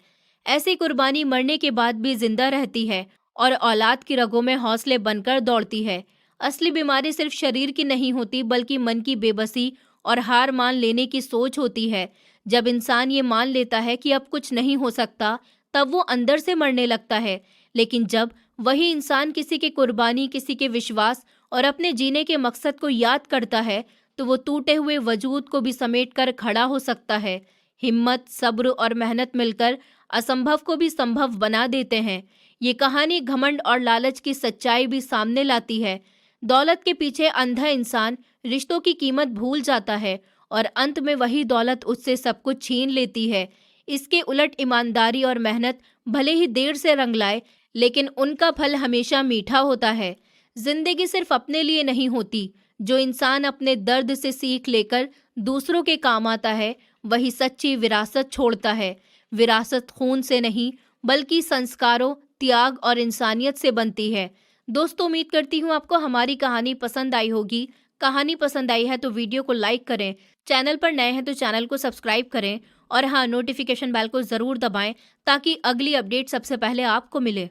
Speaker 1: ऐसी कुर्बानी मरने के बाद भी जिंदा रहती है और औलाद की रगों में हौसले बनकर दौड़ती है। असली बीमारी सिर्फ शरीर की नहीं होती बल्कि मन की बेबसी और हार मान लेने की सोच होती है। जब इंसान ये मान लेता है कि अब कुछ नहीं हो सकता, तब वो अंदर से मरने लगता है। लेकिन जब वही इंसान किसी की कुर्बानी, किसी के विश्वास और अपने जीने के मकसद को याद करता है, तो वो टूटे हुए वजूद को भी समेट कर खड़ा हो सकता है। हिम्मत, सब्र और मेहनत मिलकर असंभव को भी संभव बना देते हैं। ये कहानी घमंड और लालच की सच्चाई भी सामने लाती है। दौलत के पीछे अंधा इंसान रिश्तों की कीमत भूल जाता है और अंत में वही दौलत उससे सब कुछ छीन लेती है। इसके उलट ईमानदारी और मेहनत भले ही देर से रंग लाए, लेकिन उनका फल हमेशा मीठा होता है। जिंदगी सिर्फ अपने लिए नहीं होती। जो इंसान अपने दर्द से सीख लेकर दूसरों के काम आता है, वही सच्ची विरासत छोड़ता है। विरासत खून से नहीं बल्कि संस्कारों, त्याग और इंसानियत से बनती है। दोस्तों, उम्मीद करती हूँ आपको हमारी कहानी पसंद आई होगी। कहानी पसंद आई है तो वीडियो को लाइक करें, चैनल पर नए हैं तो चैनल को सब्सक्राइब करें और हाँ, नोटिफिकेशन बेल को ज़रूर दबाएं ताकि अगली अपडेट सबसे पहले आपको मिले।